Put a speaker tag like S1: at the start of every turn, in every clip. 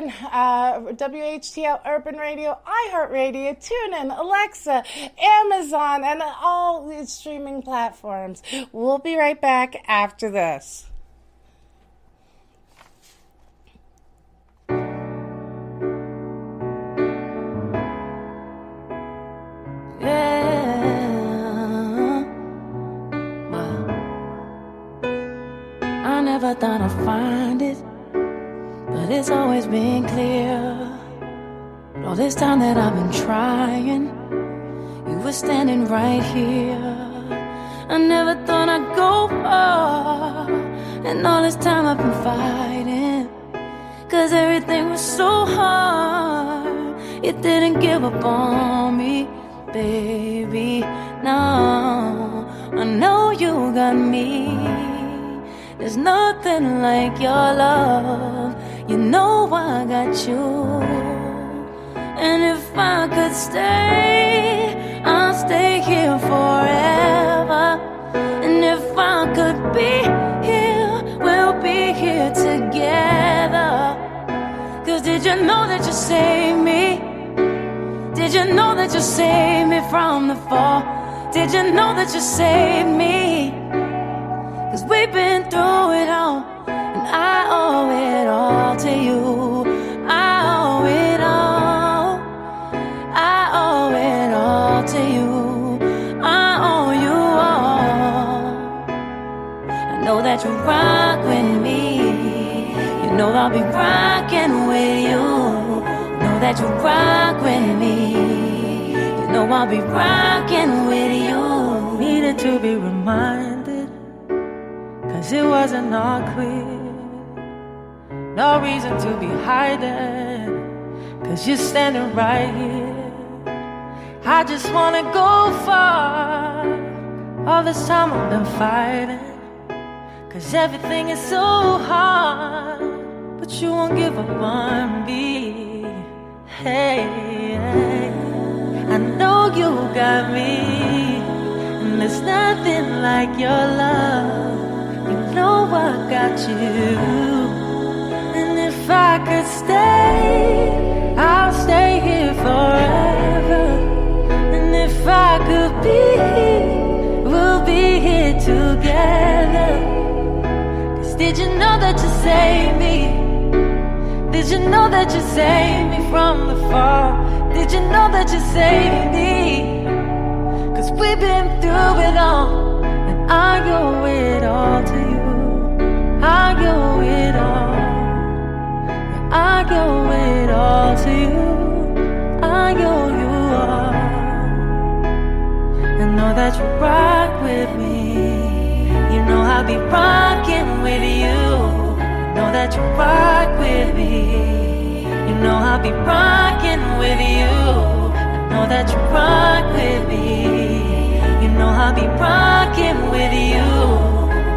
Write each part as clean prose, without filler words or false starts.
S1: WHTL Urban Radio, iHeartRadio, TuneIn, Alexa, Amazon, and all the streaming platforms. We'll be right back after this.
S2: I never thought I'd find it, but it's always been clear. All this time that I've been trying, you were standing right here. I never thought I'd go far, and all this time I've been fighting, 'cause everything was so hard. You didn't give up on me, baby, no. I know you got me. There's nothing like your love. You know I got you. And if I could stay, I'll stay here forever. And if I could be here, we'll be here together. 'Cause did you know that you saved me? Did you know that you saved me from the fall? Did you know that you saved me? 'Cause we've been through it all, and I owe it all to you. I owe it all. I owe it all to you. I owe you all. I know that you rock with me. You know I'll be rocking with you. Know that you rock with me. You know I'll be rocking with you.
S3: Needed to be reminded, 'cause it wasn't all clear. No reason to be hiding, 'cause you're standing right here. I just wanna go far. All this time I've been fighting, 'cause everything is so hard. But you won't give up on me. Hey, hey. I know you got me, and there's nothing like your love. You know I got you. And if I could stay, I'll stay here forever. And if I could be here, we'll be here together. 'Cause did you know that you saved me? Did you know that you saved me from the fall? Did you know that you saved me? 'Cause we've been through it all, and I owe it all to you. I owe it all. I owe it all to you. I owe you all. I know that you rock with me. You know I'll be rocking with you. Know that you rock with me. You know I'll be rocking with you. I know that you rock with me. You know I'll be rocking with you.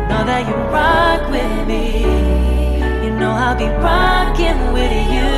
S3: Know that you rock with me. You know I'll be rocking with you.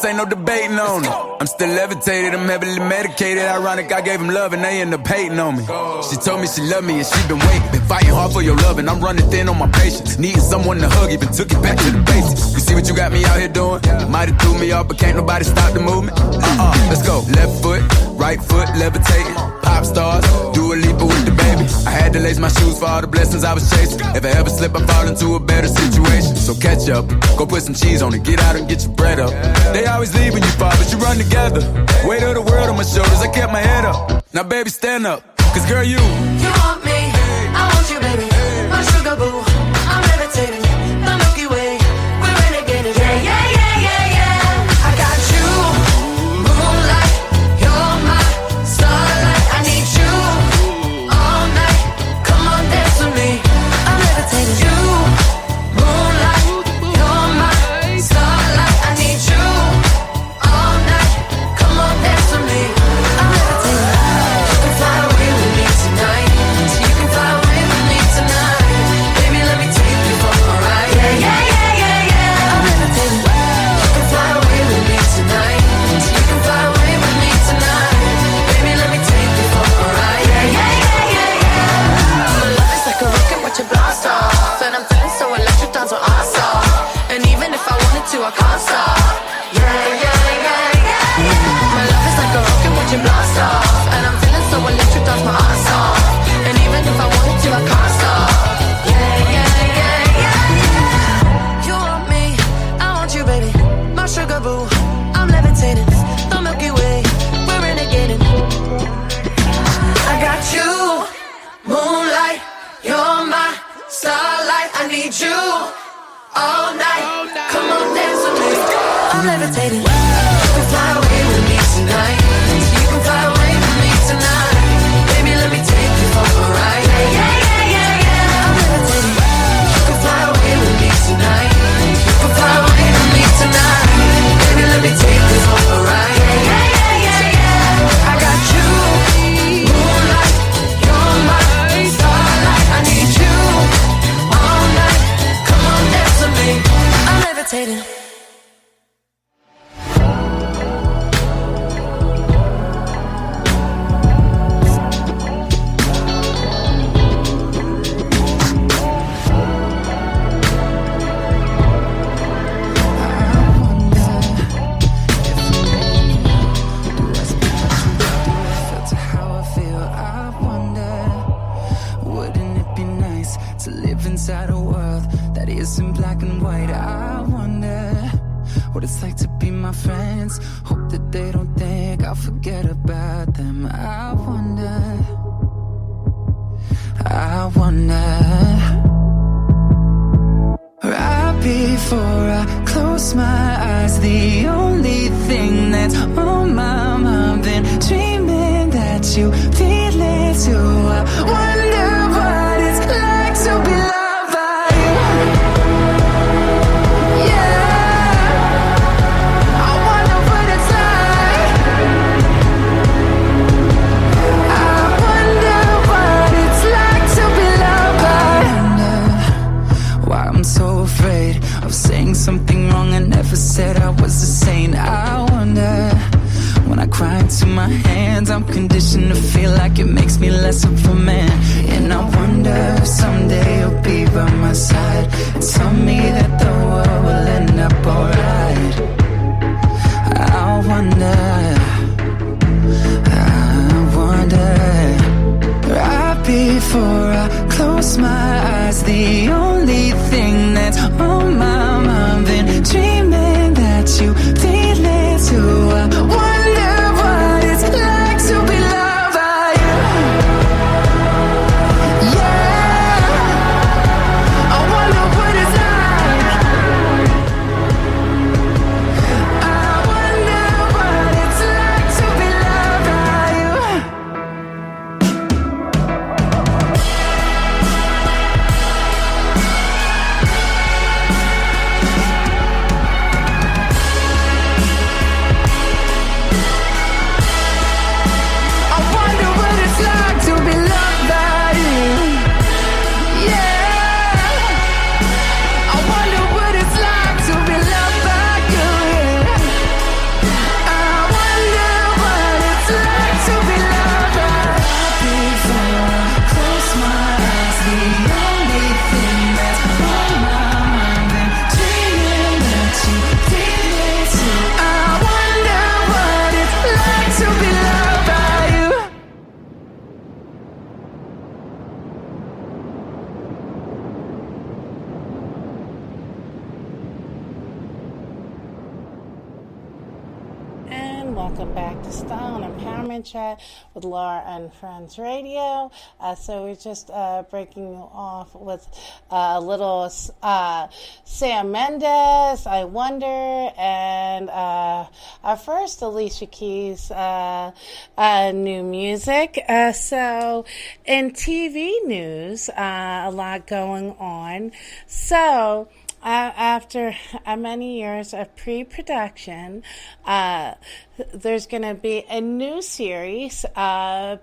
S4: Ain't no debating on it. I'm still levitated, I'm heavily medicated. Ironic, I gave him love and they end up hating on me. She told me she loved me and she been waiting. Been fighting hard for your love and I'm running thin on my patience. Needing someone to hug, even took it back to the basics. You see what you got me out here doing? Might have threw me off, but can't nobody stop the movement. Let's go. Left foot, right foot, levitating. pop stars. Do a leap with the baby. I had to lace my shoes for all the blessings I was chasing. If I ever slip, I fall into a better situation. So catch up, go put some cheese on it, get out and get your bread up. They always leave when you fall, but you run together. Weight of the world on my shoulders, I kept my head up. Now baby, stand up, cause girl, you
S2: want me, I want you, baby. My sugar boo, I'm levitating. The Milky Way, we're renegading. Yeah, yeah, yeah, yeah, yeah. I got you, moonlight, you're my starlight. I need you all night. Come on, dance with me. I'm levitating. You, moonlight, you're my starlight. I need you all night. Come on, dance with me. I'm levitating. You can fly away with me tonight. You can fly away with me tonight. Baby, let me take you for a ride. Yeah, yeah, yeah, yeah, yeah. I'm levitating. You can fly away with me tonight. You can fly away with me tonight. Baby, let me take you for a ride. Yeah, yeah, yeah, yeah, yeah. My love is like a rocket, watch it blast off. And I'm feeling so electric, dance with us off. And even if I wanted to, I can't stop. Yeah, yeah, yeah, yeah, yeah. My love is like a rocket, watch it blast off. And I'm feeling so electric, dance my ass off. And even if I wanted to, I can't stop. Yeah, yeah, yeah, yeah. You want me, I want you, baby. My sugar boo, I'm levitating. The Milky Way, we're renegading. I got you, moonlight, you're my starlight. I need you all night. Come on, dance with me. I'm levitating. You can fly away with me tonight. You can fly away with me tonight. Baby, let me take you for a ride. Yeah, yeah, yeah, yeah, yeah. I'm levitating. You can fly away with me tonight. You can fly away with me tonight. Baby, let me take you for a ride. Yeah, yeah, yeah, yeah, yeah. I got you, moonlight, you're my starlight. I need you all night. Come on, dance with me. I'm levitating.
S5: Inside a world that isn't black and white. I wonder what it's like to be my friends. Hope that they don't think I'll forget about them. I wonder right before I close my eyes, the only thing that's on my mind, been dreaming that you feel it too. I wonder what it's like to be loved. Saying something wrong, I never said I was a saint. I wonder, when I cry into my hands, I'm conditioned to feel like it makes me less of a man. And I wonder if someday you'll be by my side and tell me that the world will end up alright. I wonder, right before I close my eyes, the only thing that's on my mind, been dreaming that you feel it too. I wonder what it's like to be loved by you. Yeah, I wonder what it's like.
S1: everyone. Welcome back to Style and Empowerment Chat with Laura and Friends Radio. So we're just breaking you off with a little Sam Mendes, I Wonder, and our first Alicia Keys new music. So in TV news, a lot going on. So after many years of pre-production, there's going to be a new series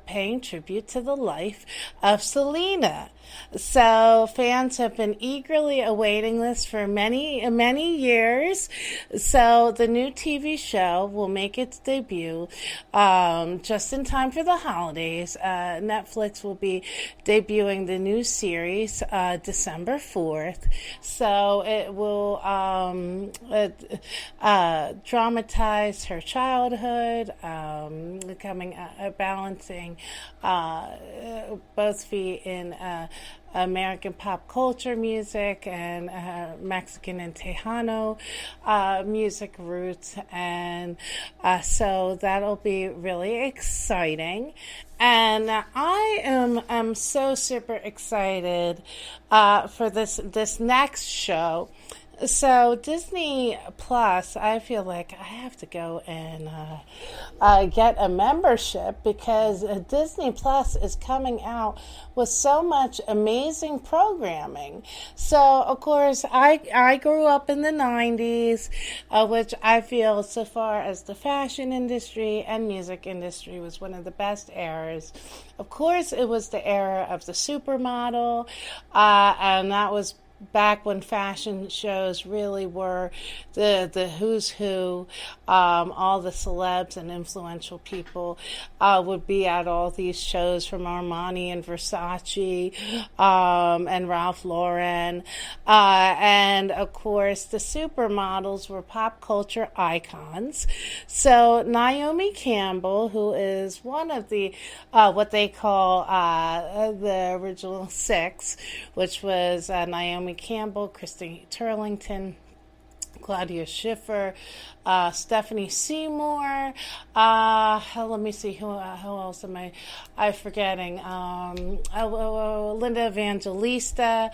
S1: paying tribute to the life of Selena. So fans have been eagerly awaiting this for many, many years. So the new TV show will make its debut just in time for the holidays. Netflix will be debuting the new series December 4th. So it will dramatize her childhood, balancing both in American pop culture music and Mexican and Tejano music roots, and so that'll be really exciting. And I am so super excited for this next show. So Disney Plus, I feel like I have to go and get a membership, because Disney Plus is coming out with so much amazing programming. So, of course, I grew up in the 90s, which I feel, so far as the fashion industry and music industry, was one of the best eras. Of course, it was the era of the supermodel, and that was back when fashion shows really were the who's who. All the celebs and influential people would be at all these shows, from Armani and Versace and Ralph Lauren. And of course, the supermodels were pop culture icons. So Naomi Campbell, who is one of the what they call the original six, which was Naomi Campbell, Christy Turlington, Claudia Schiffer, Stephanie Seymour. Let me see, who else am I forgetting? Linda Evangelista.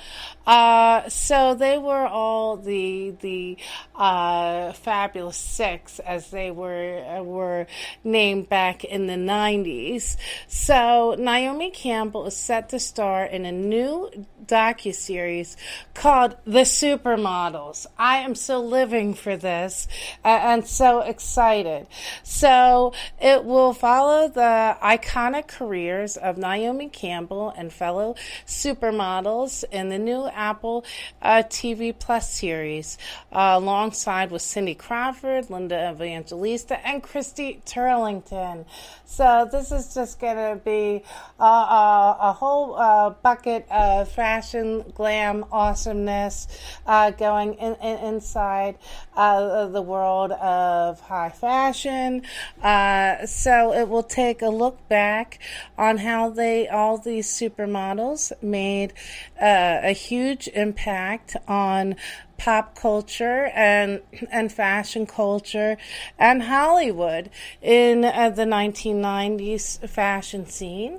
S1: So they were all the Fabulous Six, as they were named back in the 90s. So Naomi Campbell is set to star in a new docuseries called The Supermodels. I am so living for this and so excited. So it will follow the iconic careers of Naomi Campbell and fellow supermodels in the new Apple TV Plus series, alongside with Cindy Crawford, Linda Evangelista, and Christy Turlington. So this is just going to be a whole bucket of fashion, glam, awesomeness going inside the world of high fashion. So it will take a look back on how all these supermodels made a huge impact on pop culture and fashion culture and Hollywood in the 1990s fashion scene.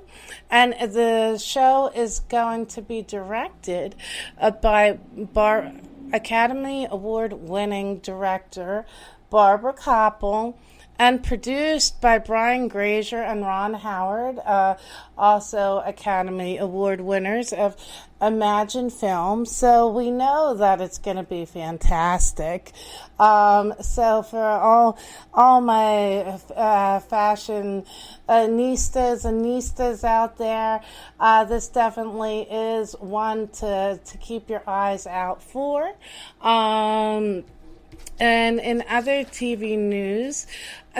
S1: And the show is going to be directed by Academy Award-winning director Barbara Koppel, and produced by Brian Grazer and Ron Howard, also Academy Award winners of Imagine Films. So we know that it's going to be fantastic. So for all my fashion nistas out there, this definitely is one to keep your eyes out for. And in other TV news,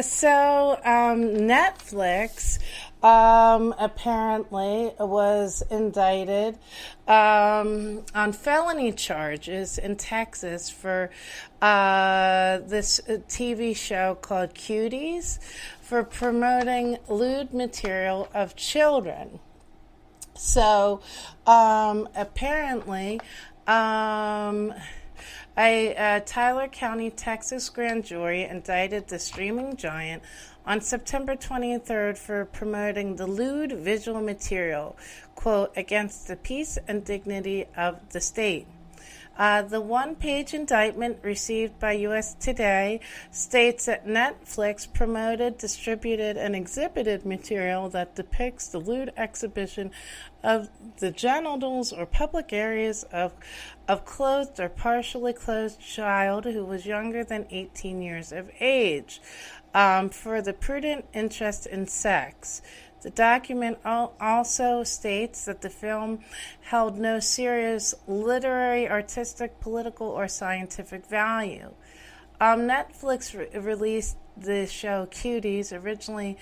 S1: so Netflix apparently was indicted on felony charges in Texas for this TV show called Cuties, for promoting lewd material of children. So apparently A Tyler County, Texas grand jury indicted the streaming giant on September 23rd for promoting the lewd visual material, quote, against the peace and dignity of the state. The one-page indictment received by U.S. Today states that Netflix promoted, distributed, and exhibited material that depicts the lewd exhibition of the genitals or public areas of clothed or partially clothed child who was younger than 18 years of age, for the prudent interest in sex. The document also states that the film held no serious literary, artistic, political, or scientific value. Netflix released the show Cuties originally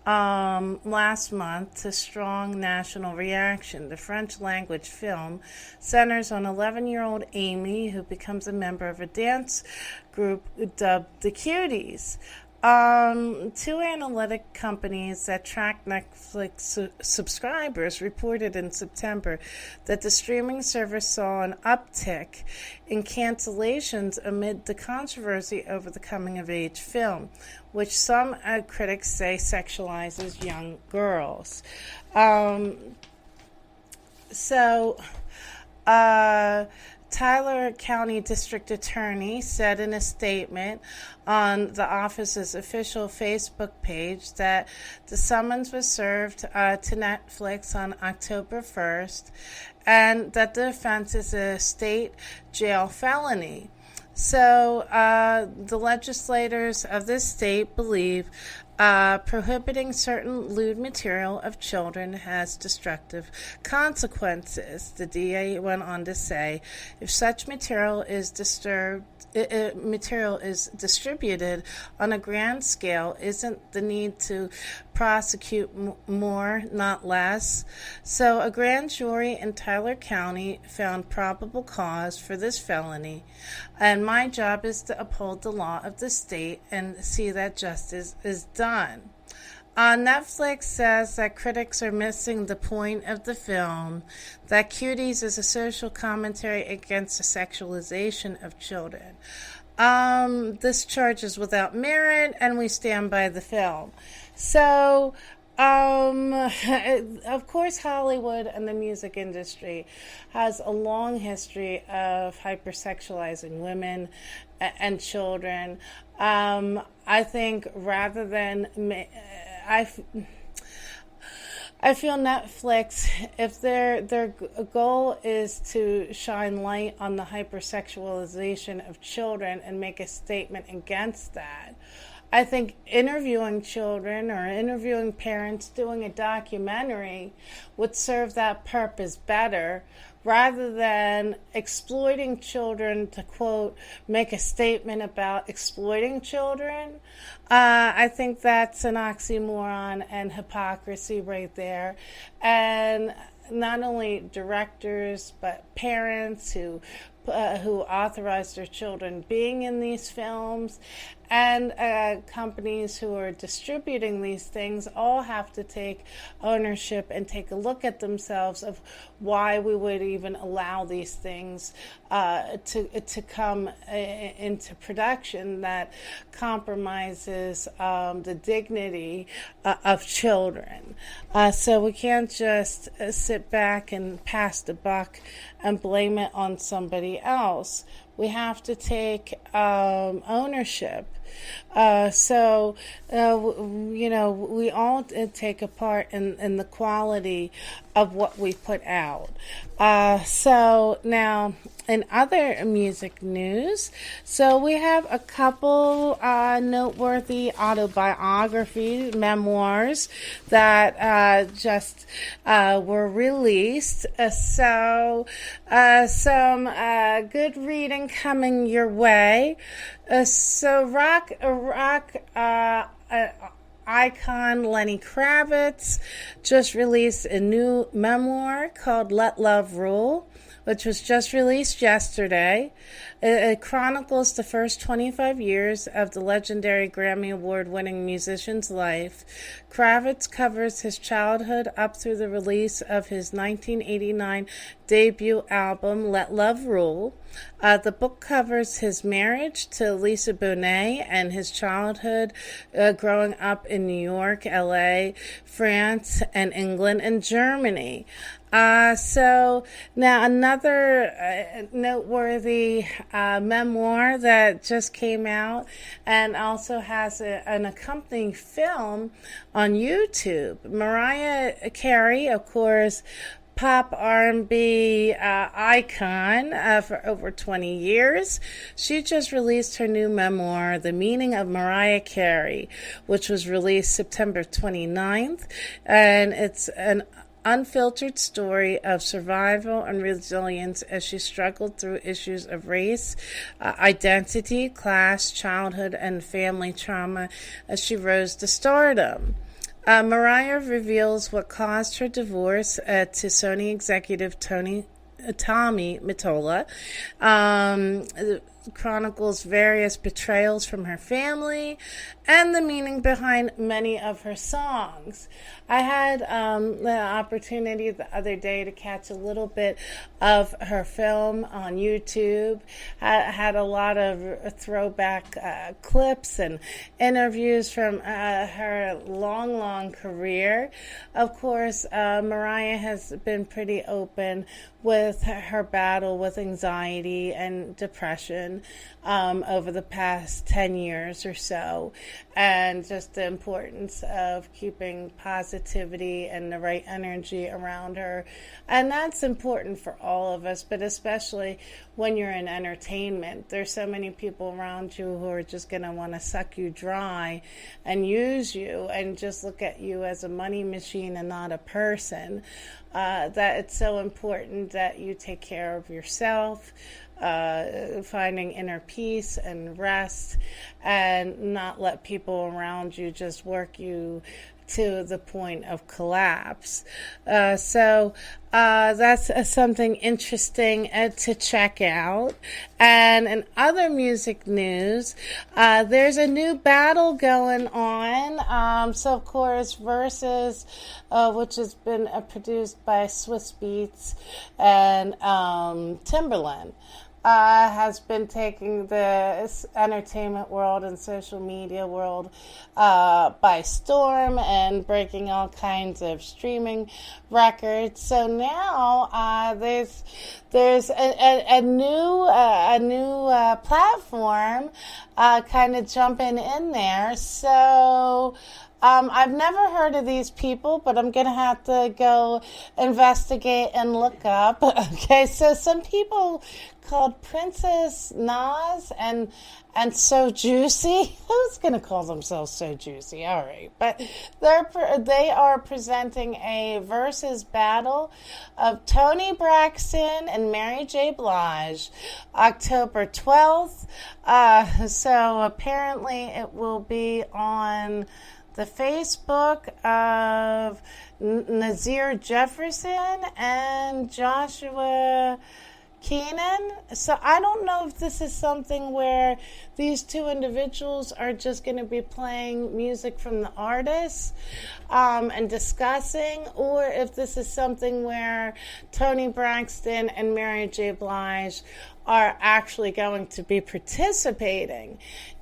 S1: last month to strong national reaction. The French-language film centers on 11-year-old Amy, who becomes a member of a dance group dubbed the Cuties. Two analytic companies that track Netflix subscribers reported in September that the streaming service saw an uptick in cancellations amid the controversy over the coming-of-age film, which some critics say sexualizes young girls. Tyler County District Attorney said in a statement on the office's official Facebook page that the summons was served to Netflix on October 1st and that the offense is a state jail felony. So the legislators of this state believe prohibiting certain lewd material of children has destructive consequences. The DA went on to say, if such material is distributed on a grand scale, isn't the need to prosecute more, not less? So a grand jury in Tyler County found probable cause for this felony, and my job is to uphold the law of the state and see that justice is done. Netflix says that critics are missing the point of the film, that Cuties is a social commentary against the sexualization of children. This charge is without merit, and we stand by the film. So, of course, Hollywood and the music industry has a long history of hypersexualizing women and children. I think rather than... I feel Netflix, if their goal is to shine light on the hypersexualization of children and make a statement against that, I think interviewing children or interviewing parents, doing a documentary would serve that purpose better, rather than exploiting children to, quote, make a statement about exploiting children. I think that's an oxymoron and hypocrisy right there. And not only directors, but parents who authorize their children being in these films, and companies who are distributing these things all have to take ownership and take a look at themselves of why we would even allow these things to come into production that compromises the dignity of children. So we can't just sit back and pass the buck and blame it on somebody else. We have to take ownership. We all take a part in the quality of what we put out. So now, in other music news, so we have a couple noteworthy autobiography memoirs that just were released. So some good reading coming your way. So rock icon Lenny Kravitz just released a new memoir called Let Love Rule, which was just released yesterday. It chronicles the first 25 years of the legendary Grammy Award-winning musician's life. Kravitz covers his childhood up through the release of his 1989 debut album, Let Love Rule. The book covers his marriage to Lisa Bonet and his childhood growing up in New York, LA, France, and England, and Germany. So now another noteworthy memoir that just came out and also has an accompanying film on YouTube. Mariah Carey, of course, pop R&B icon for over 20 years. She just released her new memoir, The Meaning of Mariah Carey, which was released September 29th, and it's an unfiltered story of survival and resilience as she struggled through issues of race, identity, class, childhood, and family trauma as she rose to stardom. Mariah reveals what caused her divorce to Sony executive Tommy Mottola. Chronicles various betrayals from her family and the meaning behind many of her songs. I had the opportunity the other day to catch a little bit of her film on YouTube. I had a lot of throwback clips and interviews from her long career. Of course, Mariah has been pretty open with her battle with anxiety and depression over the past 10 years or so, and just the importance of keeping positivity and the right energy around her. And that's important for all of us, but especially when you're in entertainment. There's so many people around you who are just going to want to suck you dry and use you and just look at you as a money machine and not a person. That it's so important that you take care of yourself, finding inner peace and rest, and not let people around you just work you to the point of collapse. So that's something interesting to check out. And in other music news, there's a new battle going on. So, of course, Versus, which has been produced by Swiss Beats and Timberland, has been taking the entertainment world and social media world by storm and breaking all kinds of streaming records. So now there's a new platform kind of jumping in there. So I've never heard of these people, but I'm going to have to go investigate and look up. Okay, so some people called Princess Nas and So Juicy. Who's going to call themselves So Juicy? All right, but they are presenting a versus battle of Toni Braxton and Mary J. Blige, October 12th. So apparently it will be on the Facebook of Nazir Jefferson and Joshua Keenan. So I don't know if this is something where these two individuals are just going to be playing music from the artists and discussing, or if this is something where Toni Braxton and Mary J. Blige are actually going to be participating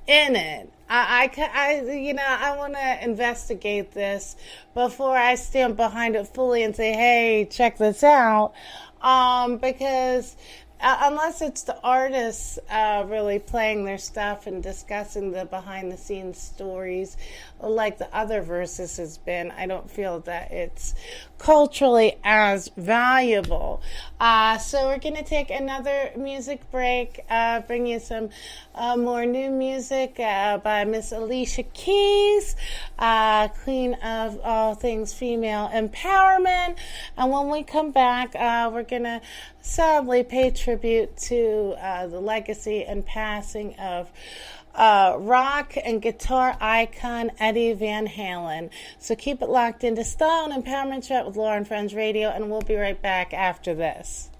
S1: in it. I want to investigate this before I stand behind it fully and say, hey, check this out. Because unless it's the artists really playing their stuff and discussing the behind-the-scenes stories like the other verses has been, I don't feel that it's culturally as valuable. So we're going to take another music break, bring you some more new music by Miss Alicia Keys, queen of all things female empowerment. And when we come back, we're going to sadly pay tribute to the legacy and passing of rock and guitar icon Eddie Van Halen. So keep it locked into Style and Empowerment Chat with Laura and Friends Radio, and we'll be right back after this.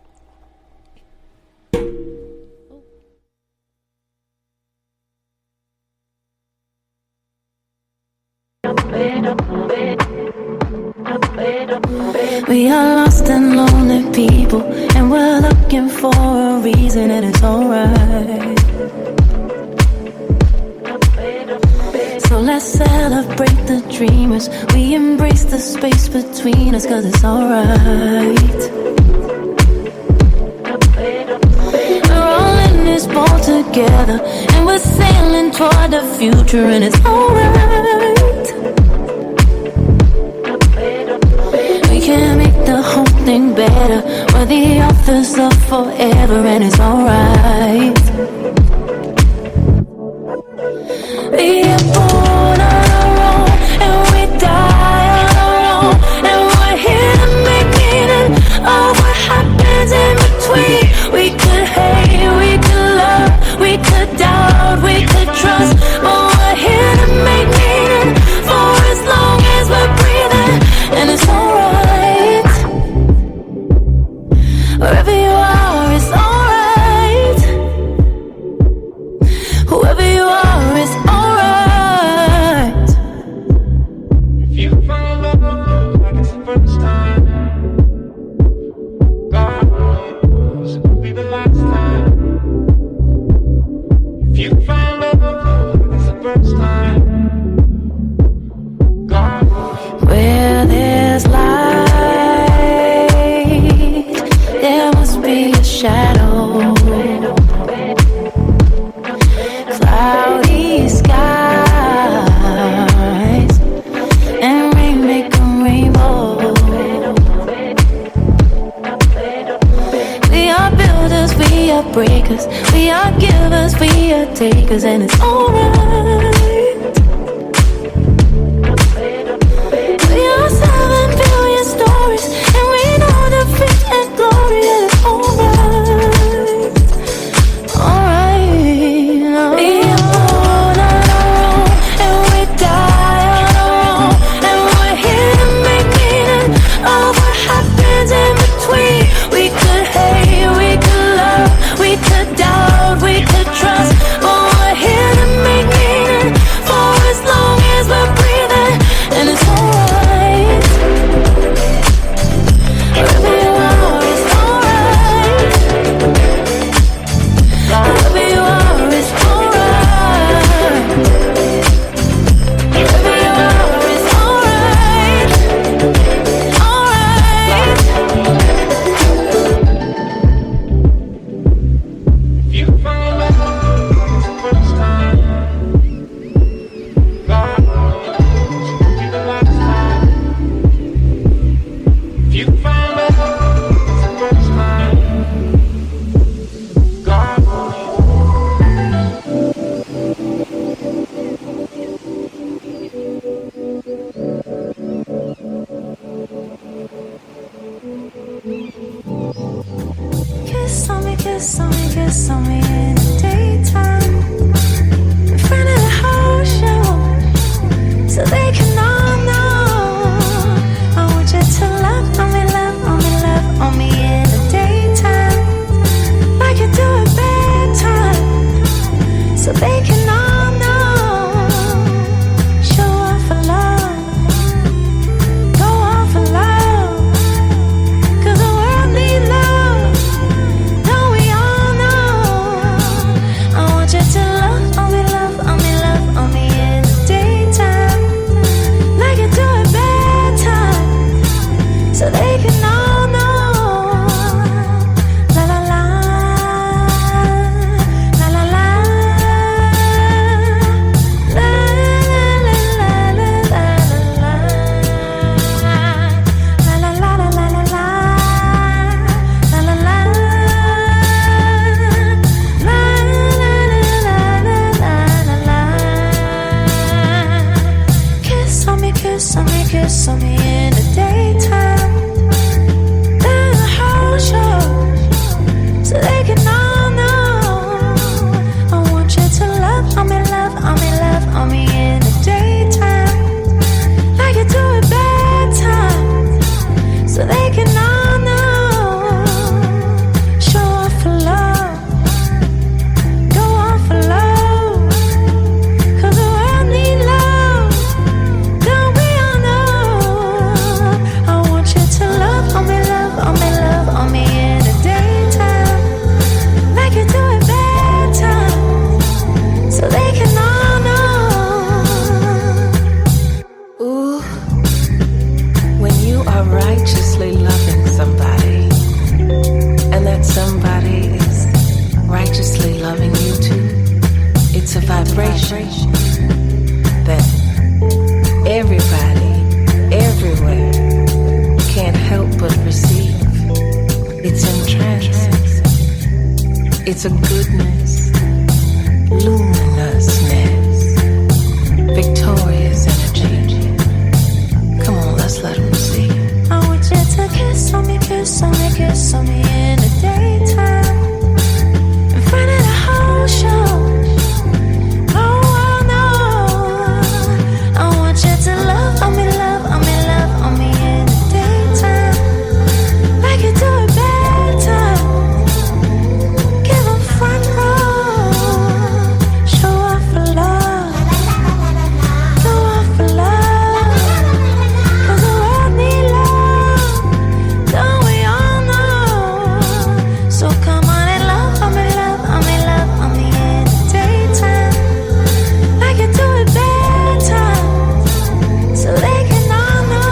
S2: We are lost and lonely people, and we're looking for a reason, and it's alright. So let's celebrate the dreamers. We embrace the space between us, 'cause it's alright. We're all in this boat together, and we're sailing toward the future, and it's alright. We can make the whole thing better. We're the authors of forever, and it's alright. We are born on our own, and we die on our own, and we're here to make meaning of what happens in between. We could hate, we could love, we could doubt, we could trust, but we're here to make meaning for as long as we're breathing, and it's alright. Wherever you are, it's alright. Whoever you are, it's alright.
S6: If you find love like it's the first time, God knows it will be the last time. If you find love like it's the first time, God knows.
S2: Where there's light, there must be a shadow. Cloudy skies and rain make a rainbow. We are builders, we are breakers, we are givers, we are takers, and it's alright. We are 7 billion stories, and we know defeat and glory, and it's alright. Alright. We are born on our own, and we die on our own, and we're here to make meaning of what happens in between. We could hate, we could love, we could doubt, we could trust, but we're here to make meaning for as long as we're breathing, and it's alright. Wherever you are, it's alright. Wherever you are, it's alright. Wherever you are, it's alright. Alright.
S6: If you find love like it's the first time, God knows it will be the last time. If you find love like it's the first time, God knows.
S2: Kiss on me, kiss on me, kiss on me in the daytime, in front of the whole show, so they can all know. I want you to love on me, love on me, love on me in the daytime, like you do at bedtime, so they can all know. Show off for love, go on for love, 'cause the world needs love. Don't we all know? I want you to love on me, love on me, love on me in the daytime, like you do at bedtime, so they can all know. La la la, la la la, la la la la la la la, la la la la la la, la la la la la, la la la la la. Kiss on me, kiss on me, kiss on me in the daytime, then the whole show, so they can all know. I want you to love on me, love on me, love on me in the daytime, like you do at bedtime, so they can all know. Show off for love, go on for love, 'cause the world needs love. Don't
S3: It's a goodness, luminousness, victorious energy. Come on, let's let them see.
S2: I want you to kiss on me, kiss on me, kiss on me in the daytime, in front of the whole show. Oh no, I want you to love on me, love on me, love on me in the daytime, like you do at bedtime. Give 'em front row, show off for love, go off for love, 'cause the world need love, don't we all know? So come on and love on me, love on me, love on me in the daytime, like you do at bedtime, so they can all know.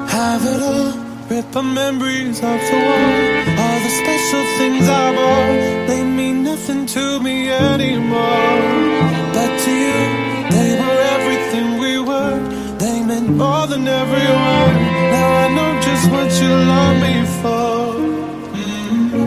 S6: Have it all, rip the memories off the wall. All the special things I bought, they mean nothing to me anymore. But to you, they were everything we were. They meant more than everyone. Now I know just what you love me for.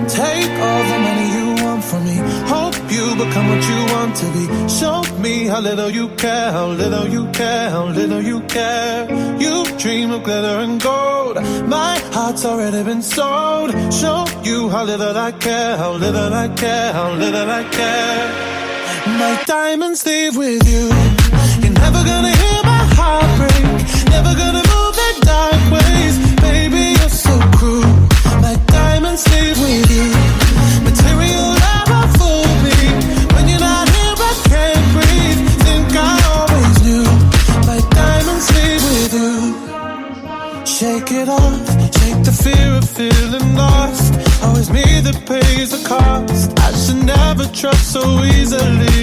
S6: Take all the money you want from me. Hope you become what you want to be. Show me how little you care, how little you care, how little you care. You dream of glitter and gold. My heart's already been sold. Show you how little I care, how little I care, how little I care. My diamonds leave with you. You're never gonna hear my heart break. Never gonna move the dark ways. Baby, you're so cruel. My diamonds leave with you. Material never fool me. When you're not here, I can't breathe. Think I always knew. My diamonds leave with you. Shake it off, shake the fear of feeling lost. Always me that pays the cost. I should never trust so easily.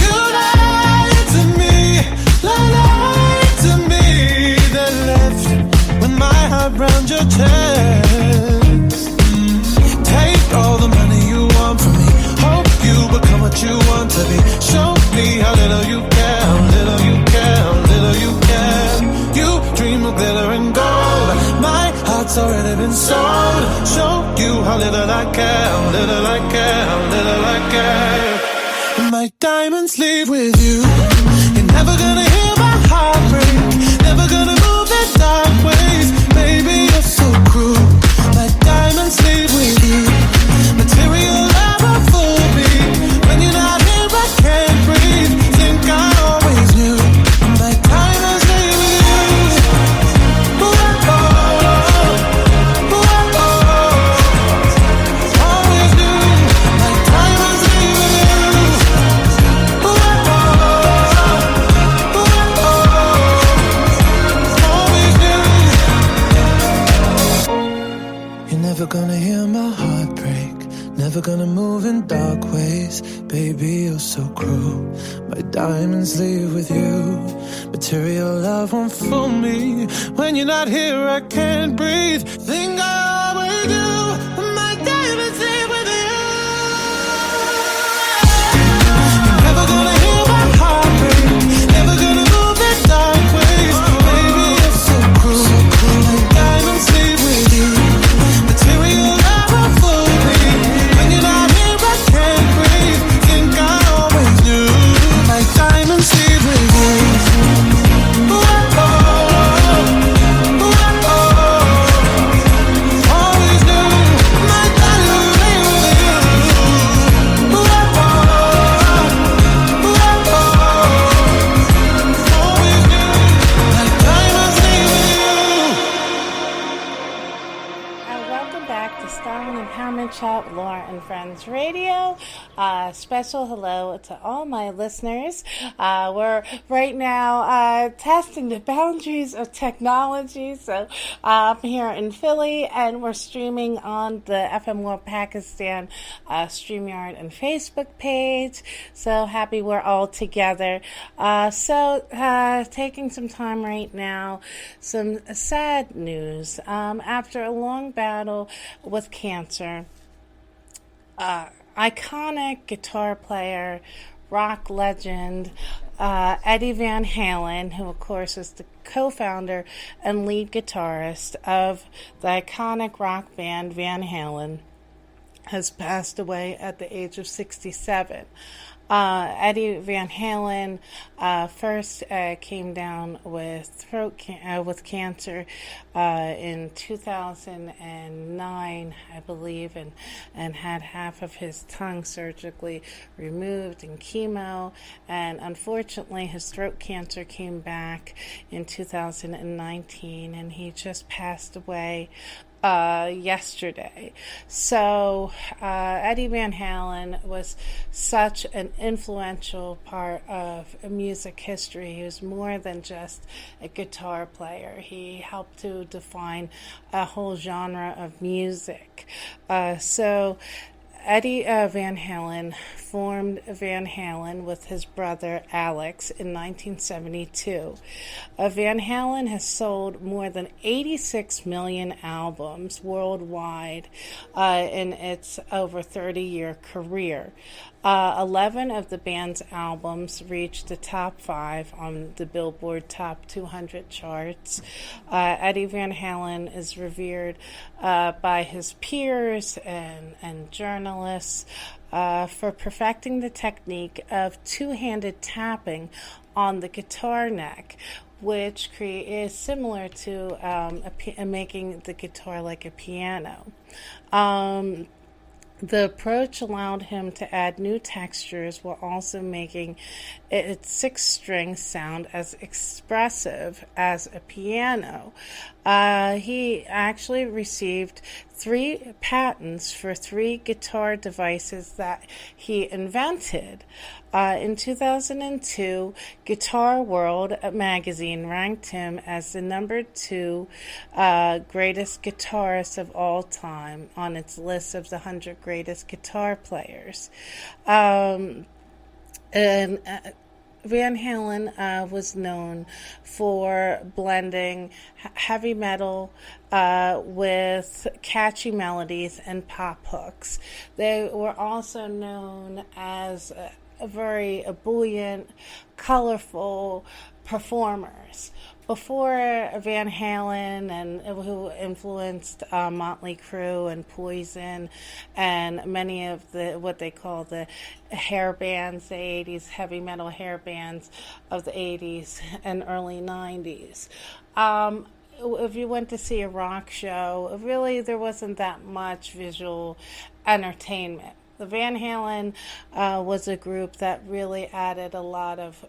S6: You lied to me, lied to me. That left when my heart round your chest. Take all the money you want from me. Hope you become what you want to be. Show me how little you care, how little you care, how little you care. You dream of glitter and gold. My heart's already been sold. Show you how little I care, how little I care, how little I care. My diamonds leave with you. You're never gonna hear my heart break. Never gonna move the dark ways. Baby, you're so cruel. My diamonds leave with you. Material never fool me. When you're not here, I can't breathe. Think I always knew. My diamonds leave with you. Ooh, oh, oh, ooh, oh, always knew. My diamonds leave with you. Ooh, oh, ooh, oh, always knew. You're never gonna hear my heart break. Never gonna move in dark ways. Baby, you're so cruel. My diamonds leave with you. Material love won't fool me. When you're not here, I can't breathe. Think I always do. My diamonds leave with you. You're never gonna hear my heart break. Never gonna move in dark ways. Baby, you're so cruel. My diamonds leave with you. Material love won't fool me. When you're not here, I can't breathe. Think I always knew. My diamonds leave with you. Ooh, oh, ooh, oh, always knew. My diamonds leave with you. Ooh, oh, ooh, always knew. My diamonds leave with you.
S1: And welcome back to Style and Empowerment Shop, Laura and Friends Radio. Special hello to all my listeners. We're right now testing the boundaries of technology. So I'm here in Philly, and we're streaming on the FM World Pakistan StreamYard and Facebook page. So happy we're all together. Taking some time right now, some sad news. After a long battle with cancer, iconic guitar player, rock legend, Eddie Van Halen, who of course is the co-founder and lead guitarist of the iconic rock band Van Halen, has passed away at the age of 67. Eddie Van Halen first came down with with cancer in 2009, I believe, and had half of his tongue surgically removed in chemo. And unfortunately, his throat cancer came back in 2019, and he just passed away yesterday. So Eddie Van Halen was such an influential part of music history. He was more than just a guitar player. He helped to define a whole genre of music. Eddie Van Halen formed Van Halen with his brother Alex in 1972. Van Halen has sold more than 86 million albums worldwide in its over 30-year career. 11 of the band's albums reached the top 5 on the Billboard Top 200 charts. Eddie Van Halen is revered by his peers and journalists for perfecting the technique of two-handed tapping on the guitar neck, which is similar to making the guitar like a piano. The approach allowed him to add new textures while also making its 6-string sound as expressive as a piano. He actually received 3 patents for 3 guitar devices that he invented. In 2002, Guitar World magazine ranked him as the number 2 greatest guitarist of all time on its list of the 100 greatest guitar players. Van Halen was known for blending heavy metal with catchy melodies and pop hooks. They were also known as very ebullient, colorful performers. Before Van Halen, and who influenced Motley Crue and Poison and many of what they call the hair bands, the 80s, heavy metal hair bands of the 80s and early 90s. If you went to see a rock show, really there wasn't that much visual entertainment. The Van Halen was a group that really added a lot of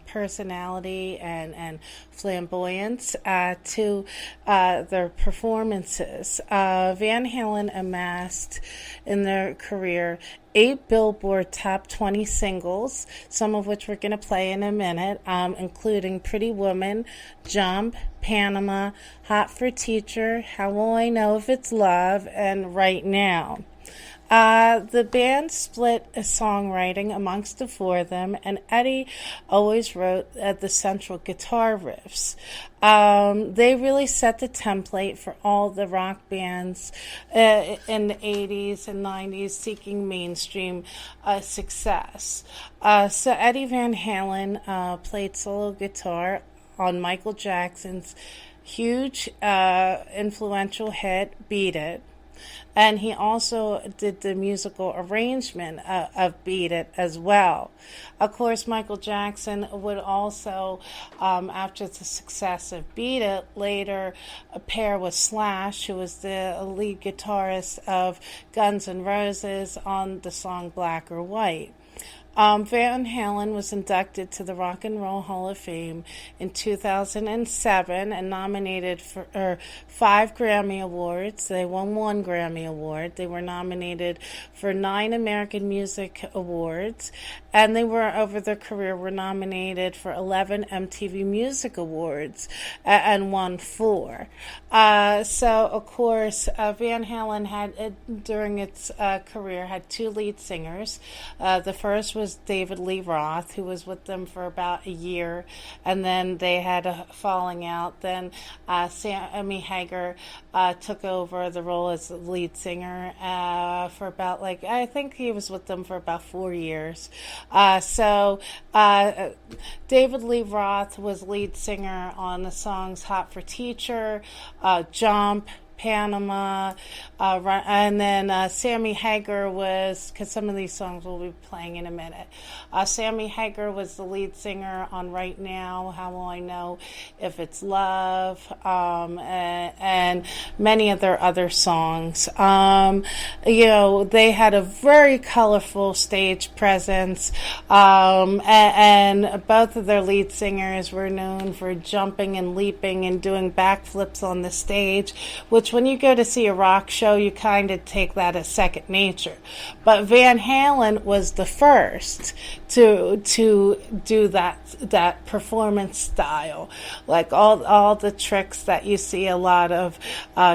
S1: personality and flamboyance to their performances. Van Halen amassed in their career 8 Billboard Top 20 singles, some of which we're going to play in a minute, including Pretty Woman, Jump, Panama, Hot for Teacher, How Will I Know If It's Love, and Right Now. The band split songwriting amongst the 4 of them, and Eddie always wrote the central guitar riffs. They really set the template for all the rock bands in the 80s and 90s seeking mainstream success. So Eddie Van Halen played solo guitar on Michael Jackson's huge influential hit, Beat It. And he also did the musical arrangement of Beat It as well. Of course, Michael Jackson would also, after the success of Beat It, later pair with Slash, who was the lead guitarist of Guns N' Roses on the song Black or White. Van Halen was inducted to the Rock and Roll Hall of Fame in 2007 and nominated for 5 Grammy Awards. They won 1 Grammy Award. They were nominated for 9 American Music Awards, and they were, over their career, were nominated for 11 MTV Music Awards and won 4. So, of course, Van Halen had, during its career, had 2 lead singers. The first was David Lee Roth, who was with them for about a year, and then they had a falling out. Then Sammy Hagar took over the role as the lead singer for about, I think he was with them for about 4 years. So David Lee Roth was lead singer on the songs Hot for Teacher, Jump, Panama, and then Sammy Hagar was, because some of these songs we'll be playing in a minute. Sammy Hagar was the lead singer on Right Now, How Will I Know If It's Love, and many of their other songs. They had a very colorful stage presence, and both of their lead singers were known for jumping and leaping and doing backflips on the stage, which when you go to see a rock show, you kind of take that as second nature. But Van Halen was the first to do that performance style, like all the tricks that you see a lot of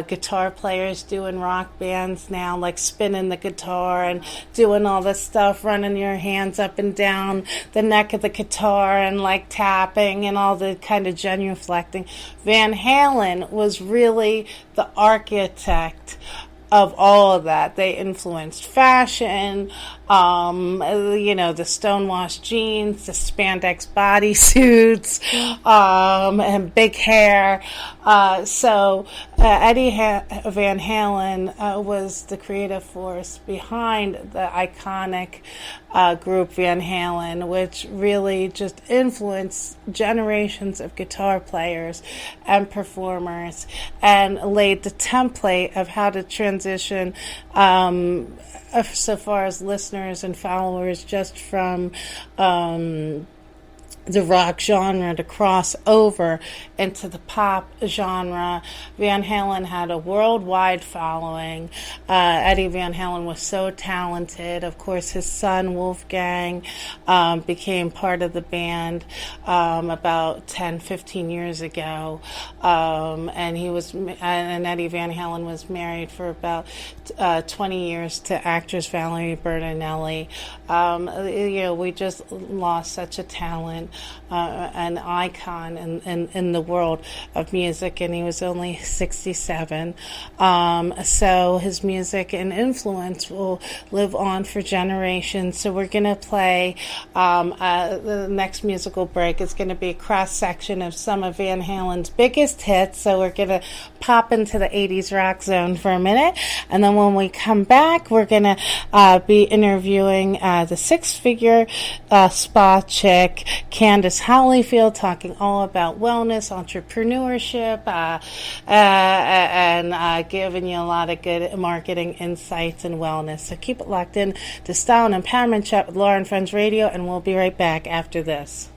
S1: guitar players do in rock bands now, like spinning the guitar and doing all this stuff, running your hands up and down the neck of the guitar and like tapping and all the kind of genuflecting. Van Halen was really the architect of all of that. They influenced fashion, the stonewashed jeans, the spandex bodysuits, and big hair. So Eddie Van Halen was the creative force behind the iconic group Van Halen, which really just influenced generations of guitar players and performers and laid the template of how to transition so far as listeners and followers just from the rock genre to cross over into the pop genre. Van Halen had a worldwide following. Eddie Van Halen was so talented. Of course, his son Wolfgang became part of the band about 10-15 years ago, and Eddie Van Halen was married for about 20 years to actress Valerie Bertinelli. We just lost such a talent. An icon in the world of music, and he was only 67. So his music and influence will live on for generations. So we're going to play the next musical break. It's going to be a cross-section of some of Van Halen's biggest hits. So we're going to pop into the 80s rock zone for a minute, and then when we come back, we're going to be interviewing the six-figure spa chick, Candace Holyfield, talking all about wellness, entrepreneurship, and giving you a lot of good marketing insights and wellness. So keep it locked in to Style and Empowerment Chat with Laura and Friends Radio, and we'll be right back after this.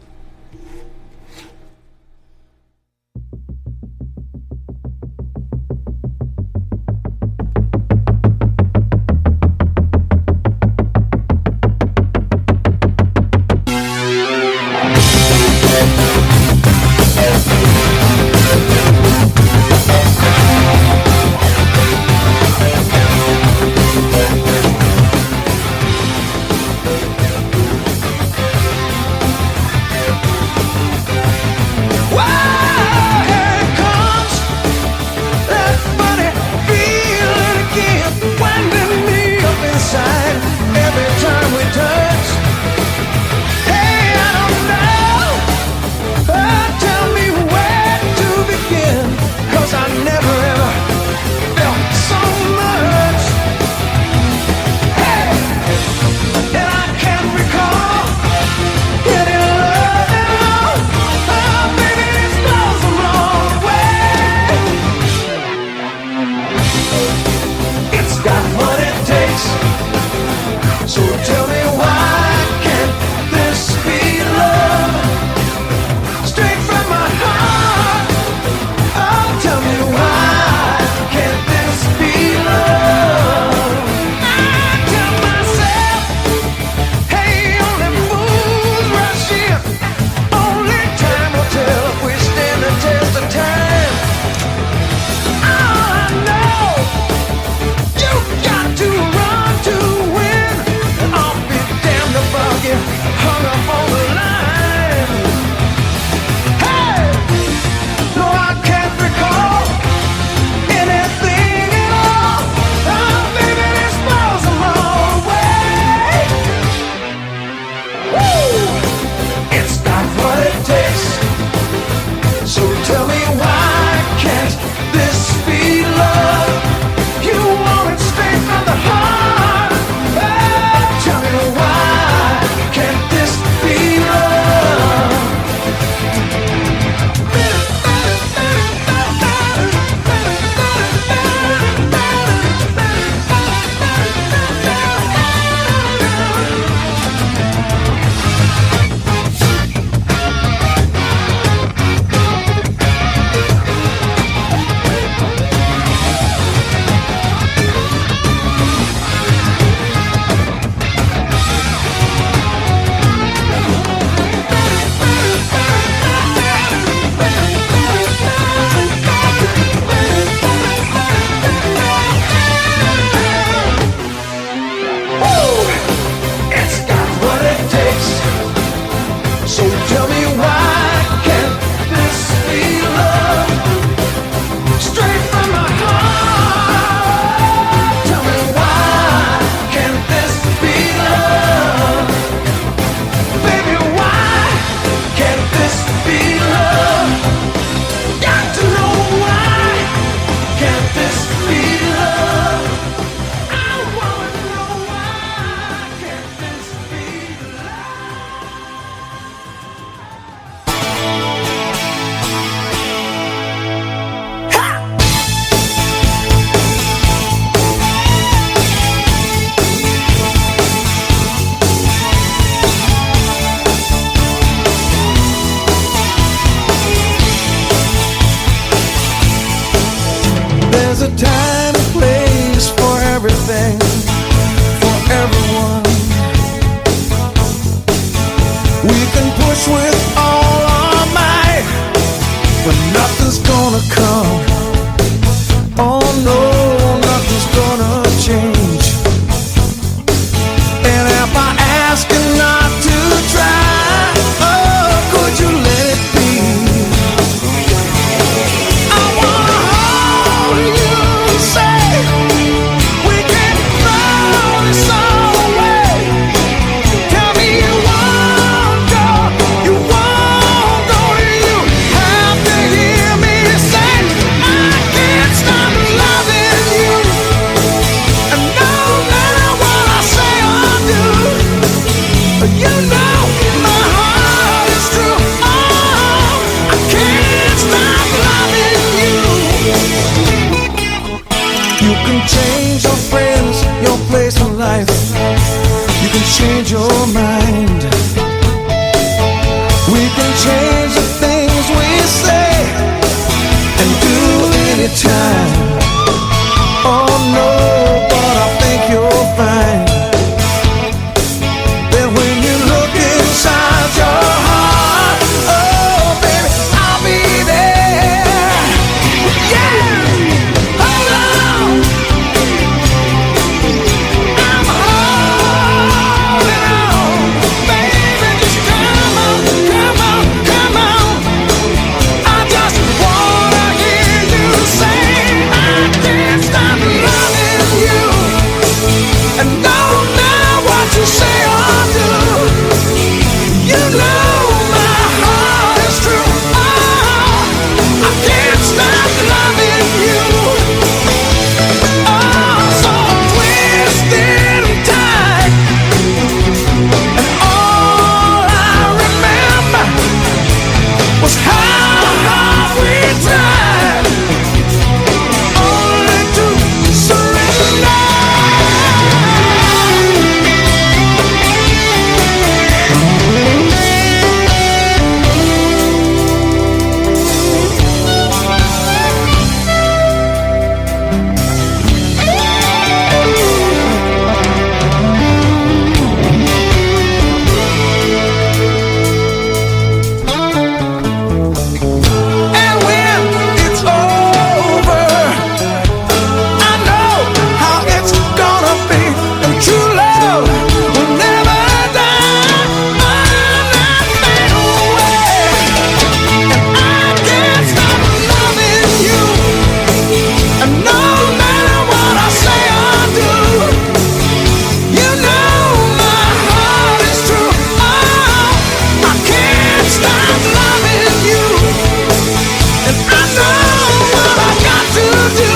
S6: push with all our might, but nothing's gonna come. Oh no, nothing's gonna change. And if I ask you not to try, oh, could you let it be? I wanna hold you and say we can throw this all away. Tell me you won't go, you won't go. You have to hear me say I can't stop loving you. And no matter what I say or do, you know my heart is true. Oh, I can't stop loving you. You can change your friends, your place in life. You can change your mind. We can change the things we say and do anytime. Oh no, but I think you'll find that when you look inside your heart, oh baby, I'll be there. Yeah, hold on, I'm holding on, baby, just come on, come on, come on. I just wanna hear you say I can't stop loving you. And no matter what you say or do, you know my heart is true. Oh, I can't stop loving you. Oh, so twisted and tight, and all I remember was how hard we tried, only to surrender. And when it's over, I know how it's gonna be. And true love will never die. I'm not fade away. And I can't stop loving you. And no matter what I say or do, you know my heart is true. Oh, I can't stop loving you. And I know what I got to do.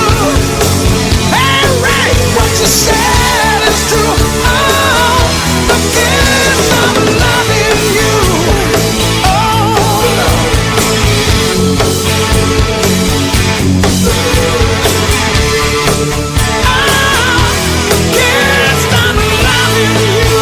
S6: Hey, Ray, what you said is true. Oh, I can't stop loving you. Oh, no. I can't stop loving you.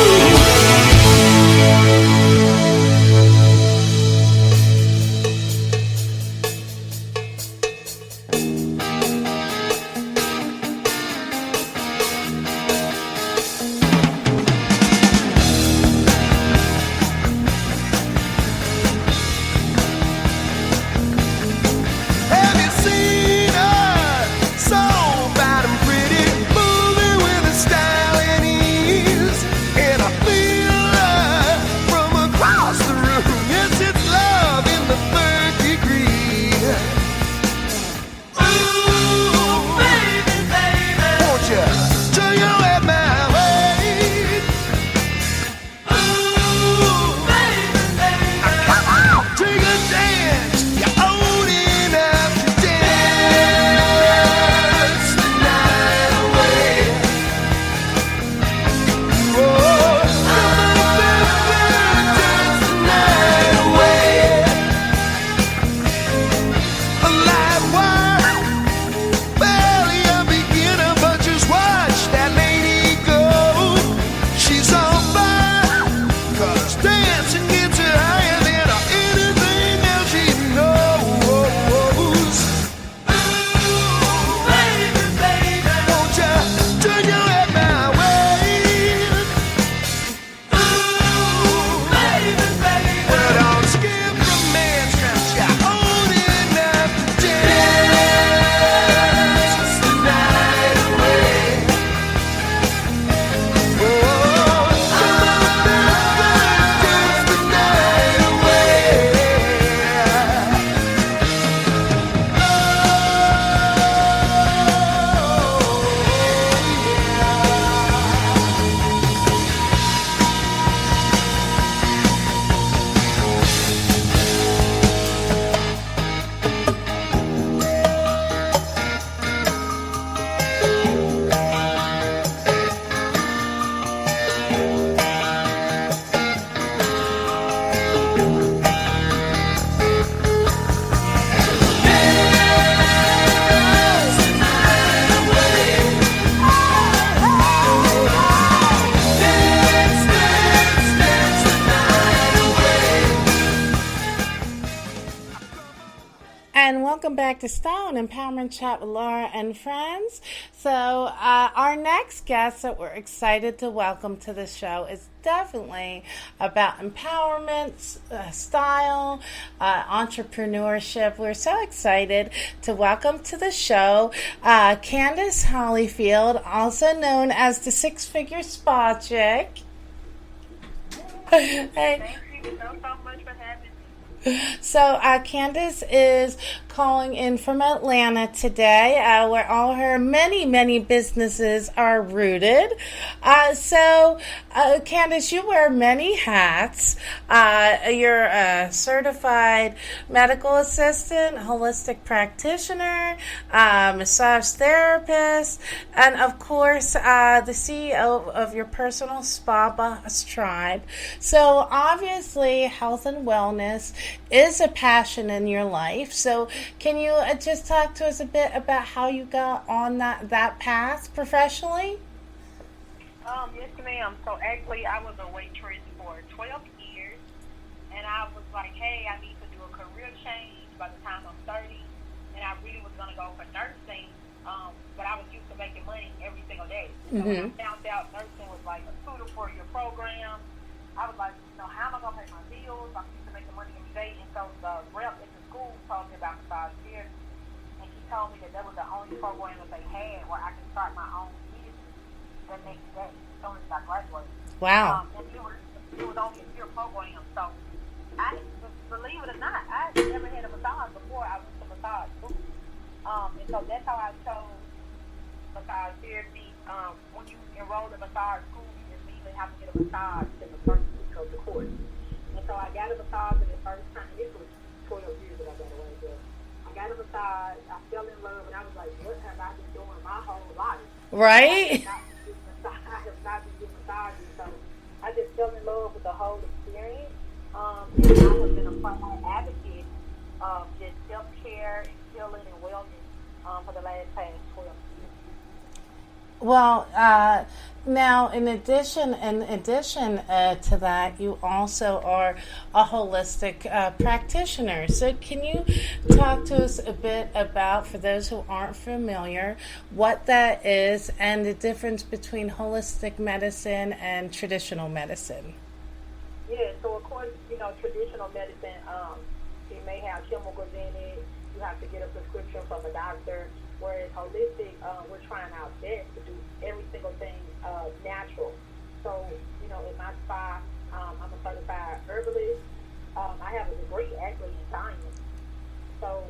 S1: welcome back to Style and Empowerment Chat with Laura and friends. So our next guest that we're excited to welcome to the show is definitely about empowerment, style, entrepreneurship. We're so excited to welcome to the show Candace Holyfield, also known as the Six-Figure Spa Chick. Hey.
S7: Thank you so much for having me.
S1: So Candace is calling in from Atlanta today, where all her many businesses are rooted. So Candace, you wear many hats. You're a certified medical assistant, holistic practitioner, massage therapist, and of course the CEO of your personal spa boss tribe. So obviously health and wellness is a passion in your life. So can you just talk to us a bit about how you got on that path professionally?
S7: Yes, ma'am. So actually, I was a waitress for 12 years, and I was like, hey, I need to do a career change by the time I'm 30, and I really was going to go for nursing, but I was used to making money every single day. So when I found out nursing was like a tutor for your program, I was like, how am I going to pay my bills? I'm used to making money every day. And so the rep at the school told me about massage therapy, and he told me that was the only program that they had where I could start my own business the next day as soon as I graduated.
S1: Wow.
S7: And it was only a year program. So believe it or not, I never had a massage before I went to massage school. And so that's how I chose massage therapy. When you enroll in massage school, you immediately have to get a massage in the first week of the course. And so I got a massage for the first time. This was 12 years ago, by the way. But I got a massage. I fell in love, and I was like, what have I been doing my whole life?
S1: Right?
S7: I have not been getting massages. So I just fell in love with the whole experience. And I have been a primary advocate of just self-care and healing and wellness for the last past 12 years.
S1: Well, now in addition to that, you also are a holistic practitioner. So can you talk to us a bit about, for those who aren't familiar, what that is and the difference between holistic medicine and traditional medicine?
S7: Yeah, so of course, traditional medicine, it may have chemicals in it. You have to get a prescription from a doctor. Whereas holistic, we're trying our best to do every single thing natural. So, in my spa, I'm a certified herbalist. I have a degree actually in science. So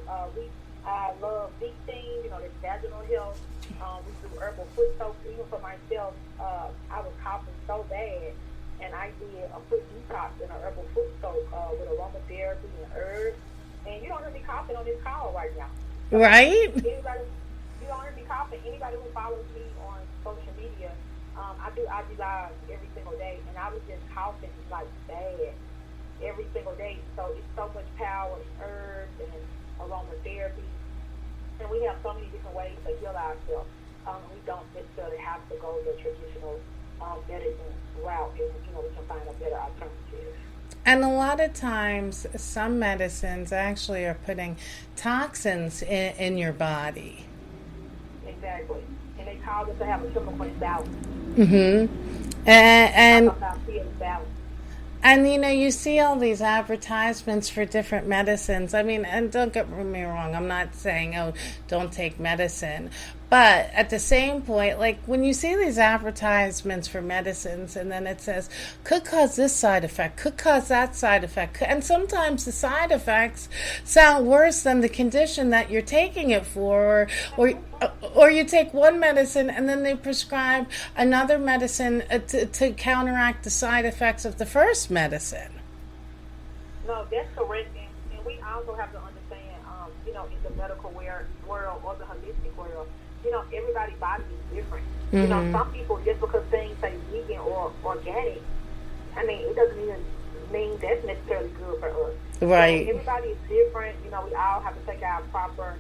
S7: I love deep things, there's vaginal health. We do herbal foot soap. Even for myself, I was coughing so bad, and I did a foot detox in an herbal foot soap with aromatherapy and herbs. And you don't hear me coughing on this call right now.
S1: Right?
S7: You don't hear me coughing. Anybody who follows me on social media, I do IG Live every single day, and I was just coughing like bad every single day. So it's so much power in herbs and aromatherapy, and we have so many different ways to heal ourselves. We don't necessarily have to go the traditional medicine route, and we can find a better alternative.
S1: And a lot of times, some medicines actually are putting toxins in your body.
S7: Exactly. And they cause us to have a chemical imbalance.
S1: Mm-hmm. And you see all these advertisements for different medicines. I mean, and don't get me wrong, I'm not saying, don't take medicine. But at the same point, like when you see these advertisements for medicines and then it says, could cause this side effect, could cause that side effect. And sometimes the side effects sound worse than the condition that you're taking it for. Or you take one medicine and then they prescribe another medicine to counteract the side effects of the first medicine.
S7: No, that's correct. And we also have to understand, in the medical world or the holistic world, everybody's body is different.
S1: Mm-hmm.
S7: Some people, just because things say vegan or organic, it doesn't even mean that's necessarily good for us.
S1: Right.
S7: So everybody is different. We all have to take our proper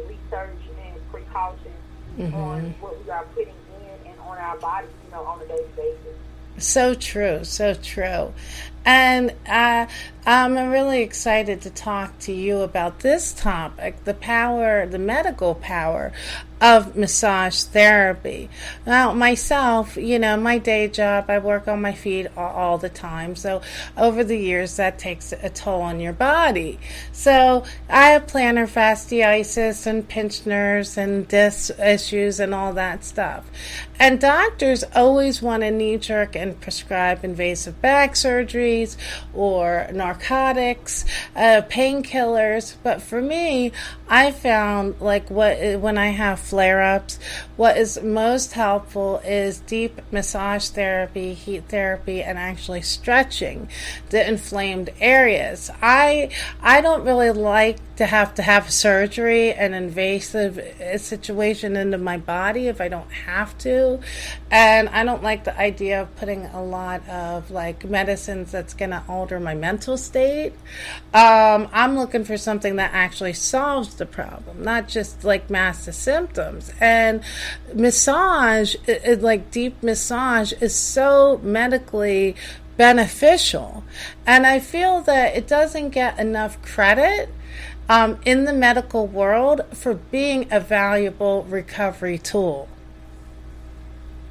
S7: research and precautions on what we are putting in and on our bodies, on a daily basis.
S1: So true, so true. And I'm really excited to talk to you about this topic, the medical power of massage therapy. Now, myself, my day job, I work on my feet all the time. So over the years, that takes a toll on your body. So I have plantar fasciitis and pinched nerves and disc issues and all that stuff. And doctors always want to knee-jerk and prescribe invasive back surgeries or narcotics, painkillers. But for me, I found when I have flare-ups, what is most helpful is deep massage therapy, heat therapy, and actually stretching the inflamed areas. I don't really like to have surgery, an invasive situation into my body if I don't have to. And I don't like the idea of putting a lot of medicines that's going to alter my mental state. I'm looking for something that actually solves the problem, not just masks the symptoms. And massage, deep massage, is so medically beneficial. And I feel that it doesn't get enough credit in the medical world for being a valuable recovery tool.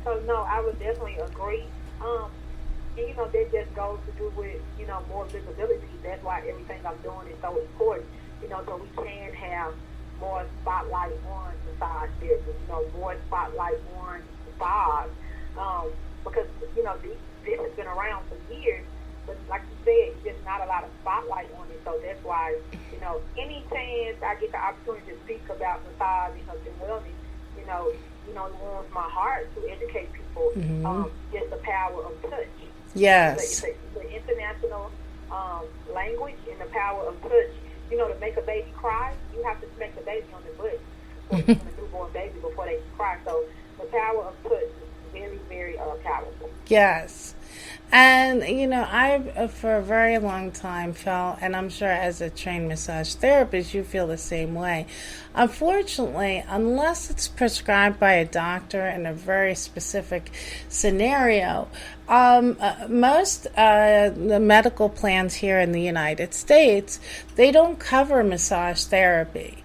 S7: So no, I would definitely agree. And that just goes to do with more visibility. That's why everything I'm doing is so important. So we can have more spotlight on massage therapy. More spotlight on spas. Because this has been around for years, but like you said, there's not a lot of spotlight on it. So that's why any chance I get the opportunity to speak about massage, and wellness, it warms my heart to educate people just the power of touch.
S1: Yes.
S7: The international language and the power of touch. To make a baby cry, you have to smack the baby on the butt for a newborn baby before they can cry. So the power of touch is very, very powerful.
S1: Yes. And, I've for a very long time felt, and I'm sure as a trained massage therapist, you feel the same way. Unfortunately, unless it's prescribed by a doctor in a very specific scenario, most the medical plans here in the United States, they don't cover massage therapy.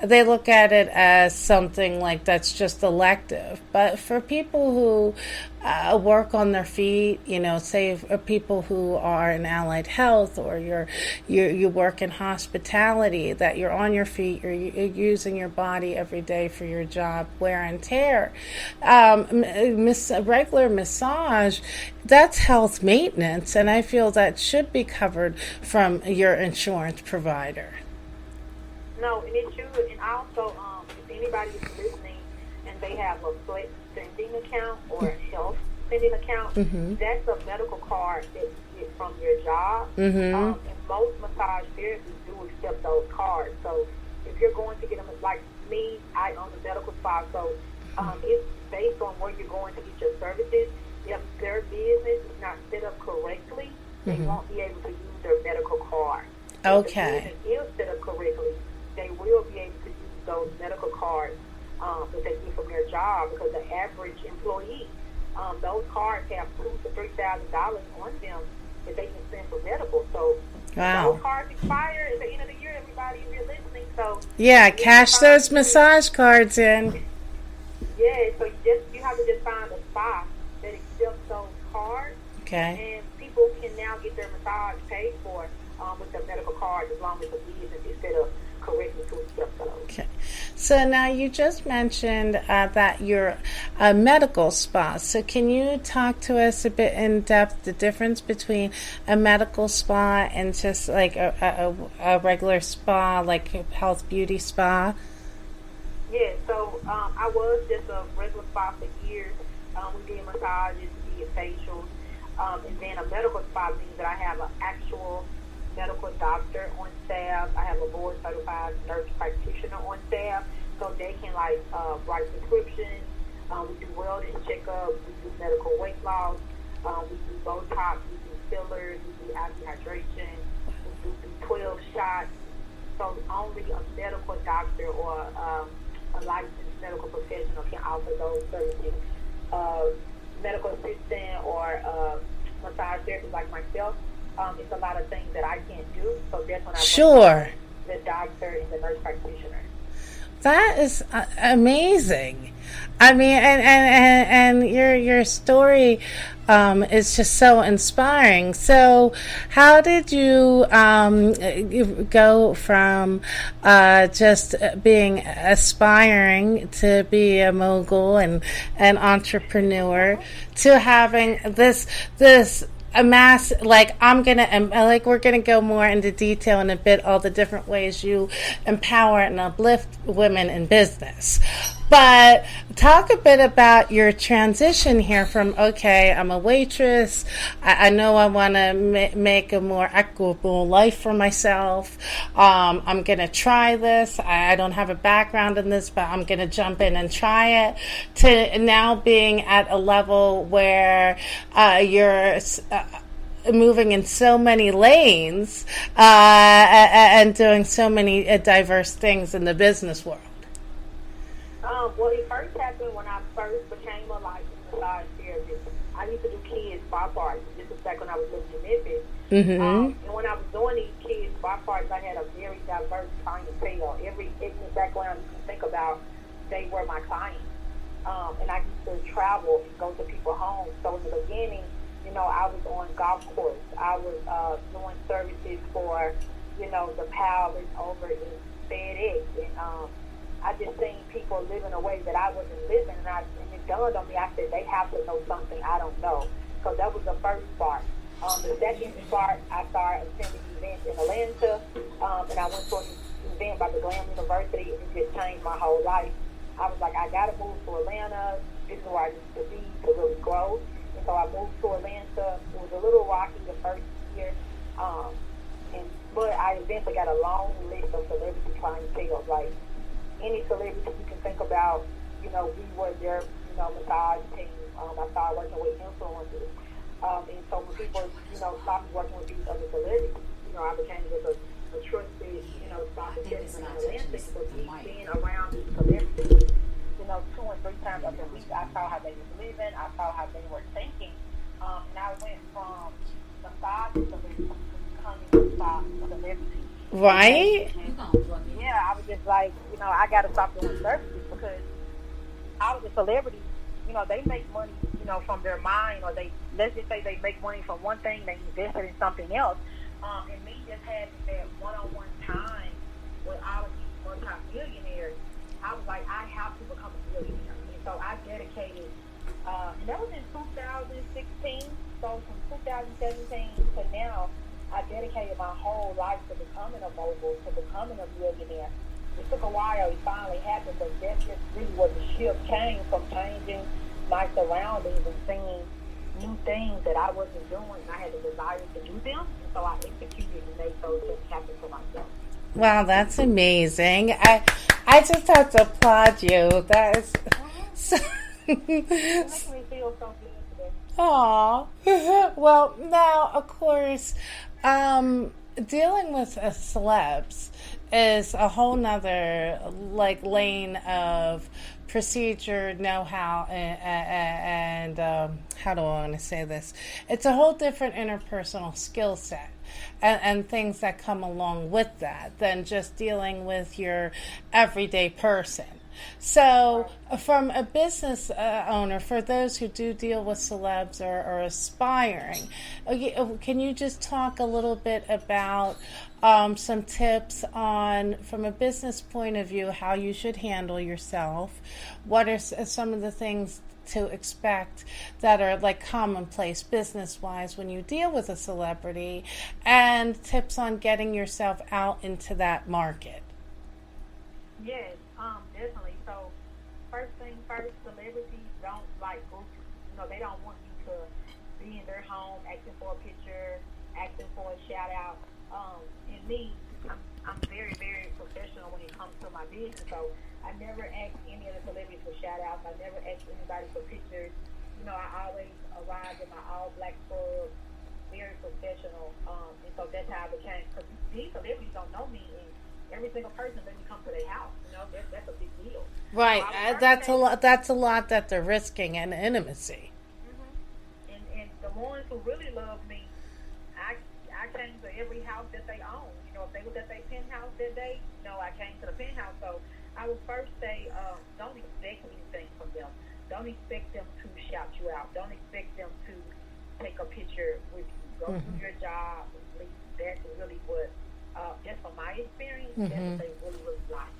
S1: They look at it as something that's just elective. But for people who work on their feet, say people who are in allied health, or you work in hospitality, that you're on your feet, you're using your body every day for your job, wear and tear. Regular massage, that's health maintenance, and I feel that should be covered from your insurance provider.
S7: No, and it should. And also, if anybody is listening and they have a flex spending account or a health spending account, that's a medical card that you get from your job. And most massage therapists do accept those cards. So if you're going to get them, like me, I own a medical spa, so it's based on where you're going to get your services. If their business is not set up correctly, they won't be able to use their medical card.
S1: Okay.
S7: If the business is set up correctly, they will be able to use those medical cards that they get from their job, because the average employee, those cards have $2,000 to $3,000 on them that they can spend for medical. So those cards expire at the end of the year, everybody, if you're listening. So
S1: yeah, cash those massage cards in.
S7: Yeah, so you have to just find a spa that accepts those cards.
S1: Okay.
S7: And people can now get their massage paid for with their medical cards, as long as the business is set up correctly to accept those.
S1: Okay. So now you just mentioned that you're a medical spa. So can you talk to us a bit in depth the difference between a medical spa and just a regular spa, like a health beauty spa?
S7: Yeah, so I was just a regular spa for years. We did massages, we did facials, and then a medical spa means that I have an actual medical doctor on staff. I have a board certified nurse practitioner on staff, so they can write prescriptions. We do wellness checkups. We do medical weight loss. We do Botox. We do fillers. We do IV hydration. We do 12 shots. So only a medical doctor or a licensed medical professional can offer those services. medical assistant or massage therapist like myself, it's a lot of things that I can't do. So that's when I
S1: Sure.
S7: the doctor and the nurse practitioner.
S1: That is amazing. I mean, and your story is just so inspiring. So, how did you go from just being aspiring to be a mogul and an entrepreneur to having this amass, like we're gonna go more into detail in a bit, all the different ways you empower and uplift women in business. But talk a bit about your transition here from, okay, I'm a waitress, I know I want to make a more equitable life for myself, I'm going to try this, I don't have a background in this, but I'm going to jump in and try it, to now being at a level where you're moving in so many lanes and doing so many diverse things in the business world.
S7: Well, it first happened when I first became a licensed massage therapist. I used to do kids' spa parties. This was back when I was living in Memphis. And when I was doing these kids' spa parties, I had a very diverse clientele. Every ethnic background you can think about, they were my clients. And I used to travel and go to people's homes. So in the beginning, I was on golf course. I was doing services for, the pilots over in FedEx. And I just seen people living a way that I wasn't living. And it dawned on me, I said, they have to know something I don't know. So that was the first part. The second part, I started attending events in Atlanta. And I went to an event by the Glam University, and it just changed my whole life. I was like, I got to move to Atlanta. This is where I need to be to really grow. And so I moved to Atlanta. It was a little rocky the first year. But I eventually got a long list of celebrity clientele. Like any celebrity you can think about, we were their, massage team. I started working with influencers. And so when people, started working with these other celebrities, I became just a trusted, sponsor therapist in Atlanta. So being around these celebrities, 2 and 3 times a week, I saw how they were living, I saw how they were thinking. And I went from massage celebrity to becoming a massage celebrity.
S1: Right?
S7: Yeah, I was just like, I got to stop doing services because all of the celebrities, they make money, from their mind, or let's just say they make money from one thing, they invest it in something else. And me just having that one-on-one time with all of these multi-millionaires, I was like, I have to become a millionaire. And so I dedicated, and that was in 2016. So from 2017 to now, I dedicated my whole life to becoming a mogul, to becoming a millionaire. It took a while, it finally happened, but that's just really where the shift came, from changing my surroundings and seeing new things that I wasn't doing. I had the desire to do them, and so I executed and made those things happen for myself.
S1: Wow, that's amazing. I just have to applaud you. That is so...
S7: It makes me feel so good today.
S1: Aw. Well, now, of course, dealing with celebs is a whole nother lane of procedure, know-how, and how do I want to say this? It's a whole different interpersonal skill set and things that come along with that than just dealing with your everyday person. So from a business owner, for those who do deal with celebs or aspiring, can you just talk a little bit about some tips on, from a business point of view, how you should handle yourself? What are some of the things to expect that are commonplace business-wise when you deal with a celebrity, and tips on getting yourself out into that market?
S7: Yes, definitely. So, first thing first, celebrities don't like groups. They don't want you to be in their home asking for a picture, asking for a shout out. And me, I'm very, very professional when it comes to my business. So I never ask any of the celebrities for shout outs. I never ask anybody for pictures. I always arrive in my all black scrubs, very professional. And so that's how I became, because these celebrities don't know me, and every single person let me come to their house. That's a big deal.
S1: Right. That's a lot that they're risking in intimacy.
S7: ones who really love me, I came to every house that they own. You know, if they was at their penthouse that day, I came to the penthouse. So I would first say, don't expect anything from them. Don't expect them to shout you out. Don't expect them to take a picture with you. Go do your job. That's really what, just from my experience, that's what they really like.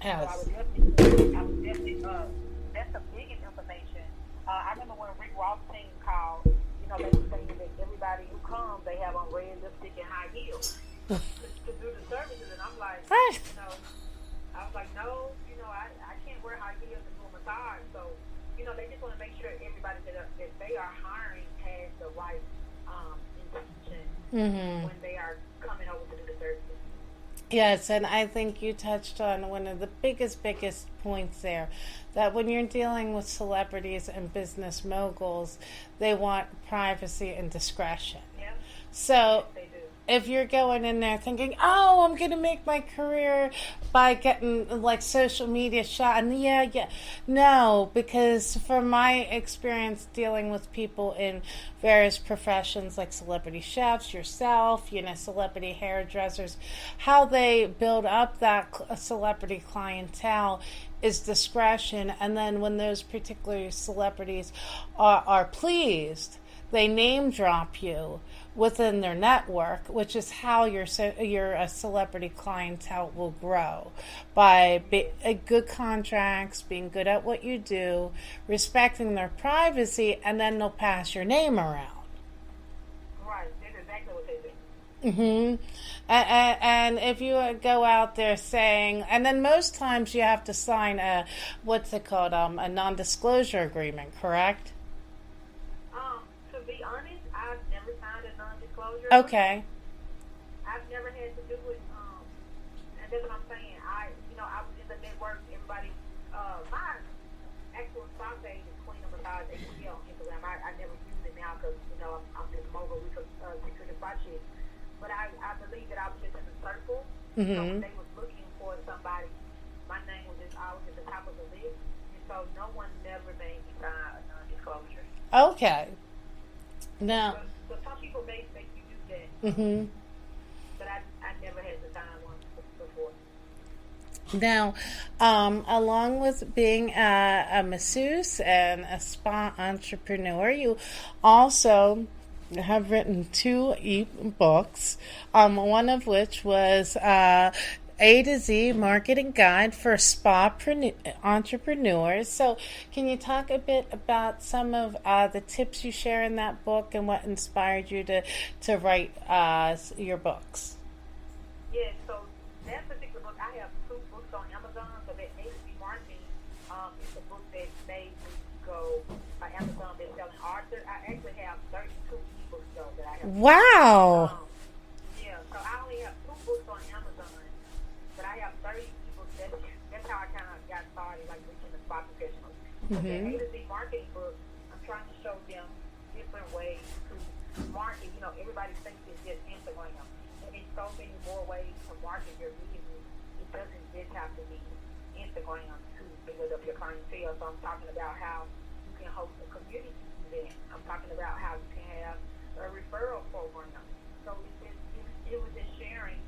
S1: Yes.
S7: So I would definitely, that's the biggest information. I remember when Rick Ross team called, they were saying that everybody who comes, they have on red lipstick and high heels to do the services. And I'm like, I was like, no, I can't wear high heels and do a massage. So, they just want to make sure everybody that they are hiring has the right intention when they are coming over to do the services.
S1: Yes, and I think you touched on one of the biggest points there, that when you're dealing with celebrities and business moguls, they want privacy and discretion.
S7: Yeah.
S1: So
S7: They do.
S1: if you're going in there thinking, oh, I'm going to make my career by getting like social media shot, and no, because from my experience dealing with people in various professions like celebrity chefs, yourself, celebrity hairdressers, how they build up that celebrity clientele is discretion, and then when those particular celebrities are pleased, they name drop you within their network, which is how your celebrity clientele will grow, by good contracts, being good at what you do, respecting their privacy, and then they'll pass your name around.
S7: Right, that's exactly what they do.
S1: And if you go out there saying, and then most times you have to sign a non-disclosure agreement, correct?
S7: To be honest, I've never signed a non-disclosure.
S1: Okay.
S7: I've never had to do it, and that's what I'm saying. I was in the network. Everybody, my actual spot page is Queen of Massage HQ on Instagram. I never use it now because I'm just mobile with security spot shit. But I believe that I was just in the circle. So when they was looking for somebody, my name was just always at the top of the list, and so no one never made me sign a non-disclosure.
S1: Okay. Now,
S7: so some people may make you do that, but I never had to sign one before.
S1: Now, along with being a masseuse and a spa entrepreneur, you also have written 2 e-books, one of which was A to Z Marketing Guide for Spa Entrepreneurs. So can you talk a bit about some of the tips you share in that book and what inspired you to write your books?
S7: Yeah, so that particular book, I have 2 books on Amazon. So that A to Z Marketing is the book that made me go Amazon best-selling author. I actually have 32 ebooks though that I have.
S1: Wow.
S7: Yeah, so I only have 2 books on Amazon, but I have 30 ebooks. That's how I kind of got started, like reaching the spa professionals. The A to Z Marketing book, I'm trying to show them different ways to market. Everybody thinks it's just Instagram, and there's so many more ways to market your business. It doesn't just have to be Instagram to build up your clientele. So I'm talking about how you can host a community event. I'm talking about how you can have a referral program. So it was just sharing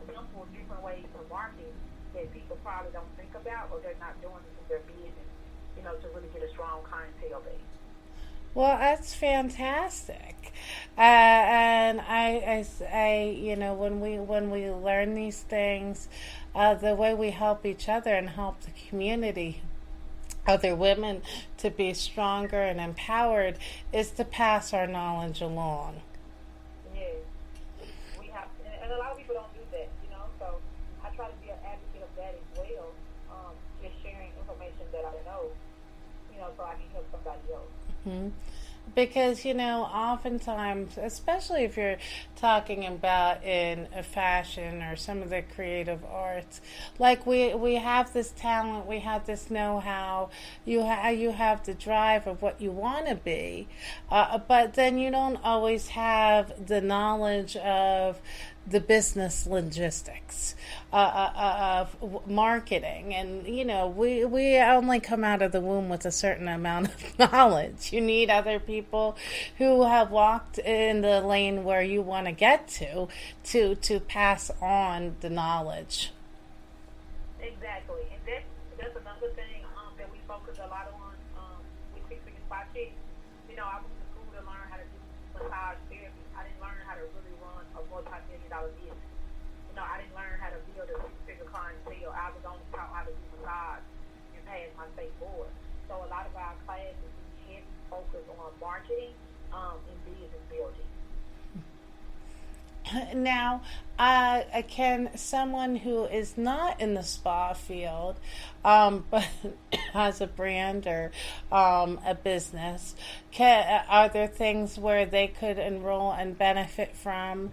S7: simple different ways to market that people probably don't think about, or they're not doing it in their business, to really get a strong clientele base.
S1: Well, that's fantastic, and I when we learn these things, the way we help each other and help the community, other women, to be stronger and empowered, is to pass our knowledge along.
S7: Yeah, we have, and a lot of people don't do that, So I try to be an advocate of that as well, just sharing information that I know, so I can help somebody else.
S1: Because, oftentimes, especially if you're talking about in fashion or some of the creative arts, like we have this talent, we have this know-how, you have the drive of what you want to be, but then you don't always have the knowledge of the business logistics, marketing, and we only come out of the womb with a certain amount of knowledge. You need other people who have walked in the lane where you want to get to pass on the knowledge.
S7: Exactly, and that's another thing that we focus a lot on with Fix It Spot Chicks. I went to school to learn how to do massage therapy. I didn't learn how to really run a multi-million-dollar business. I didn't learn how to build a six-figure clientele. I was only taught how to do massage and pass my state board. So a lot of our classes we heavy focus on marketing and business building.
S1: Now, can someone who is not in the spa field, but has a brand or a business, are there things where they could enroll and benefit from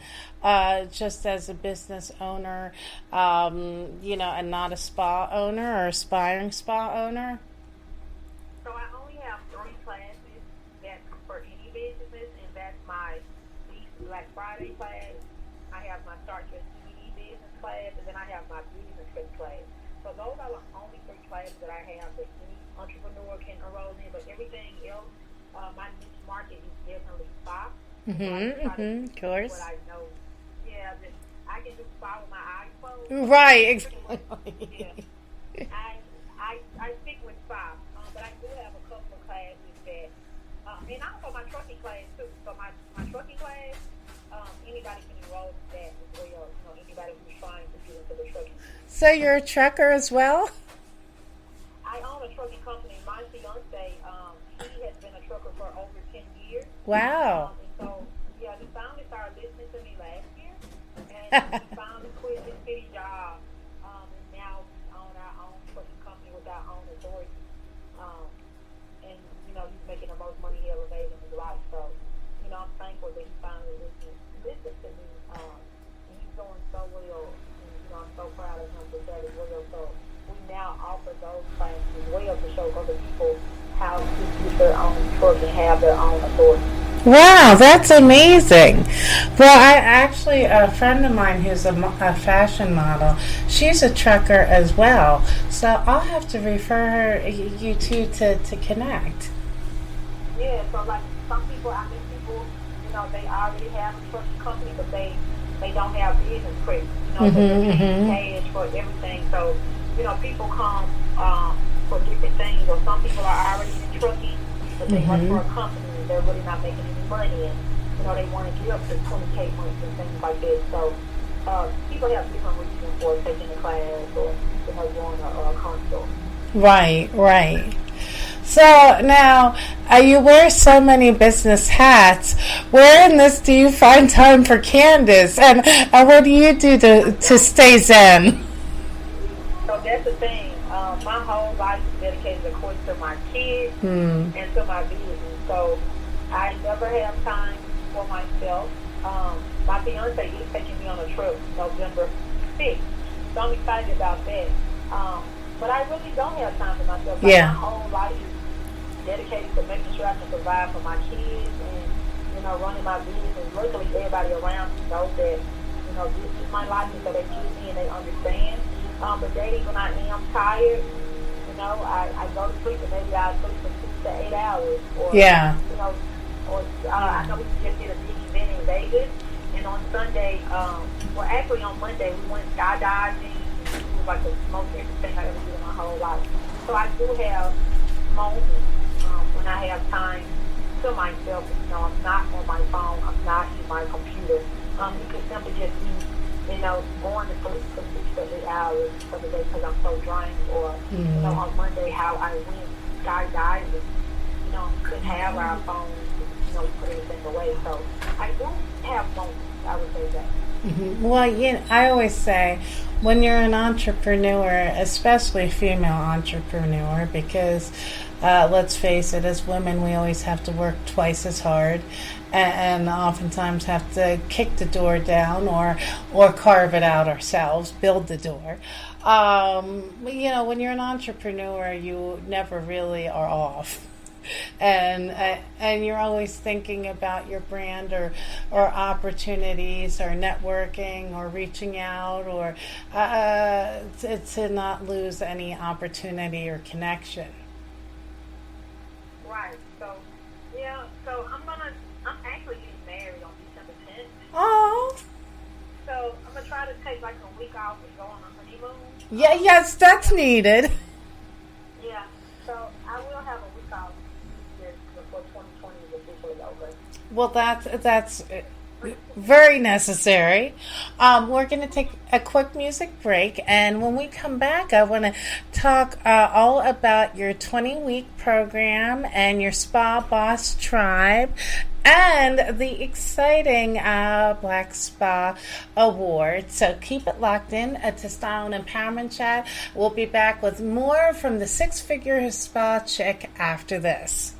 S1: just as a business owner, and not a spa owner or aspiring spa owner?
S7: So I only have 3 classes that's for any business, and that's my Black Friday class. I have my Start Your CBD business class, and then I have my business trip class. So those are the only 3 classes that I have that any entrepreneur can enroll in. But everything else, my niche market is definitely spa.
S1: Of course.
S7: What I know, I can do spa with my eyes closed.
S1: Right, exactly.
S7: I stick with spa, but I do have a couple of classes that, and also my trucking class too. So my trucking class, anybody can enroll in that as well. Anybody who's trying to get into the trucking.
S1: So you're a trucker as well?
S7: I own a trucking company. My fiance, he has been a trucker for over 10 years.
S1: Wow.
S7: And so, the founder started listening to me last year, and he finally quit his city job, and now we own our own trucking company with our own authority. And he's making the most money he ever made in his life. So, I'm thankful that he finally listened to me, and he's doing so well. And, I'm so proud of him for that as well. So we now offer those classes as well to show other people how to get their own truck and have their own authority.
S1: Wow, that's amazing. Well, I actually, a friend of mine who's a fashion model, she's a trucker as well. So I'll have to refer you two to connect.
S7: Yeah, so like some people, I meet people, they already have a trucking company, but they don't have business credit. They pay cash for everything. So, people come for different things. Or some people are already in trucking, but they work for a company and they're really not making any money. And, they want to get up to 20K months and things like that. So, people have different reasons for taking a class or, doing a consult.
S1: Right. So now, you wear so many business hats. Where in this do you find time for Candace? And what do you do to stay zen?
S7: So that's the thing. My whole life is dedicated, of course, to my kids and to my business. So I never have time for myself. My fiance is taking me on a trip November 6th. So I'm excited about that. But I really don't have time for myself. My whole life is dedicated to making sure I can provide for my kids and, running my business. And luckily, everybody around me knows that, this is my life, and so they choose me and they understand. But days when I am tired, I go to sleep and maybe I'll sleep for 6 to 8 hours. Or, I know we just did a big event in Vegas, and on Sunday, actually on Monday, we went skydiving. It was like the most interesting I ever did in my whole life. So I do have moments when I have time to myself. I'm not on my phone. I'm not in my computer. You could simply just be, going to sleep for 6 to 8 hours for the day because I'm so drained. Or, on Monday, how I went skydiving. Couldn't have our phones, put everything away. So I do have moments, I would say that.
S1: Well, I always say when you're an entrepreneur, especially female entrepreneur, because let's face it, as women, we always have to work twice as hard and oftentimes have to kick the door down or carve it out ourselves, build the door. When you're an entrepreneur, you never really are off. and you're always thinking about your brand or opportunities or networking or reaching out or to not lose any opportunity or connection.
S7: Right. So, yeah. So I'm actually getting married on December 10th.
S1: Oh.
S7: So I'm gonna try to take like a week off and go on a honeymoon.
S1: Yeah. Yes, that's needed.
S7: Yeah. So I will have a week off before 2020 is officially over.
S1: Well, that's very necessary. We're going to take a quick music break, and when we come back, I want to talk all about your 20-week program and your Spa Boss Tribe and the exciting Black Spa Award. So keep it locked in to Style and Empowerment Chat. We'll be back with more from the Six-Figure Spa Chick after this.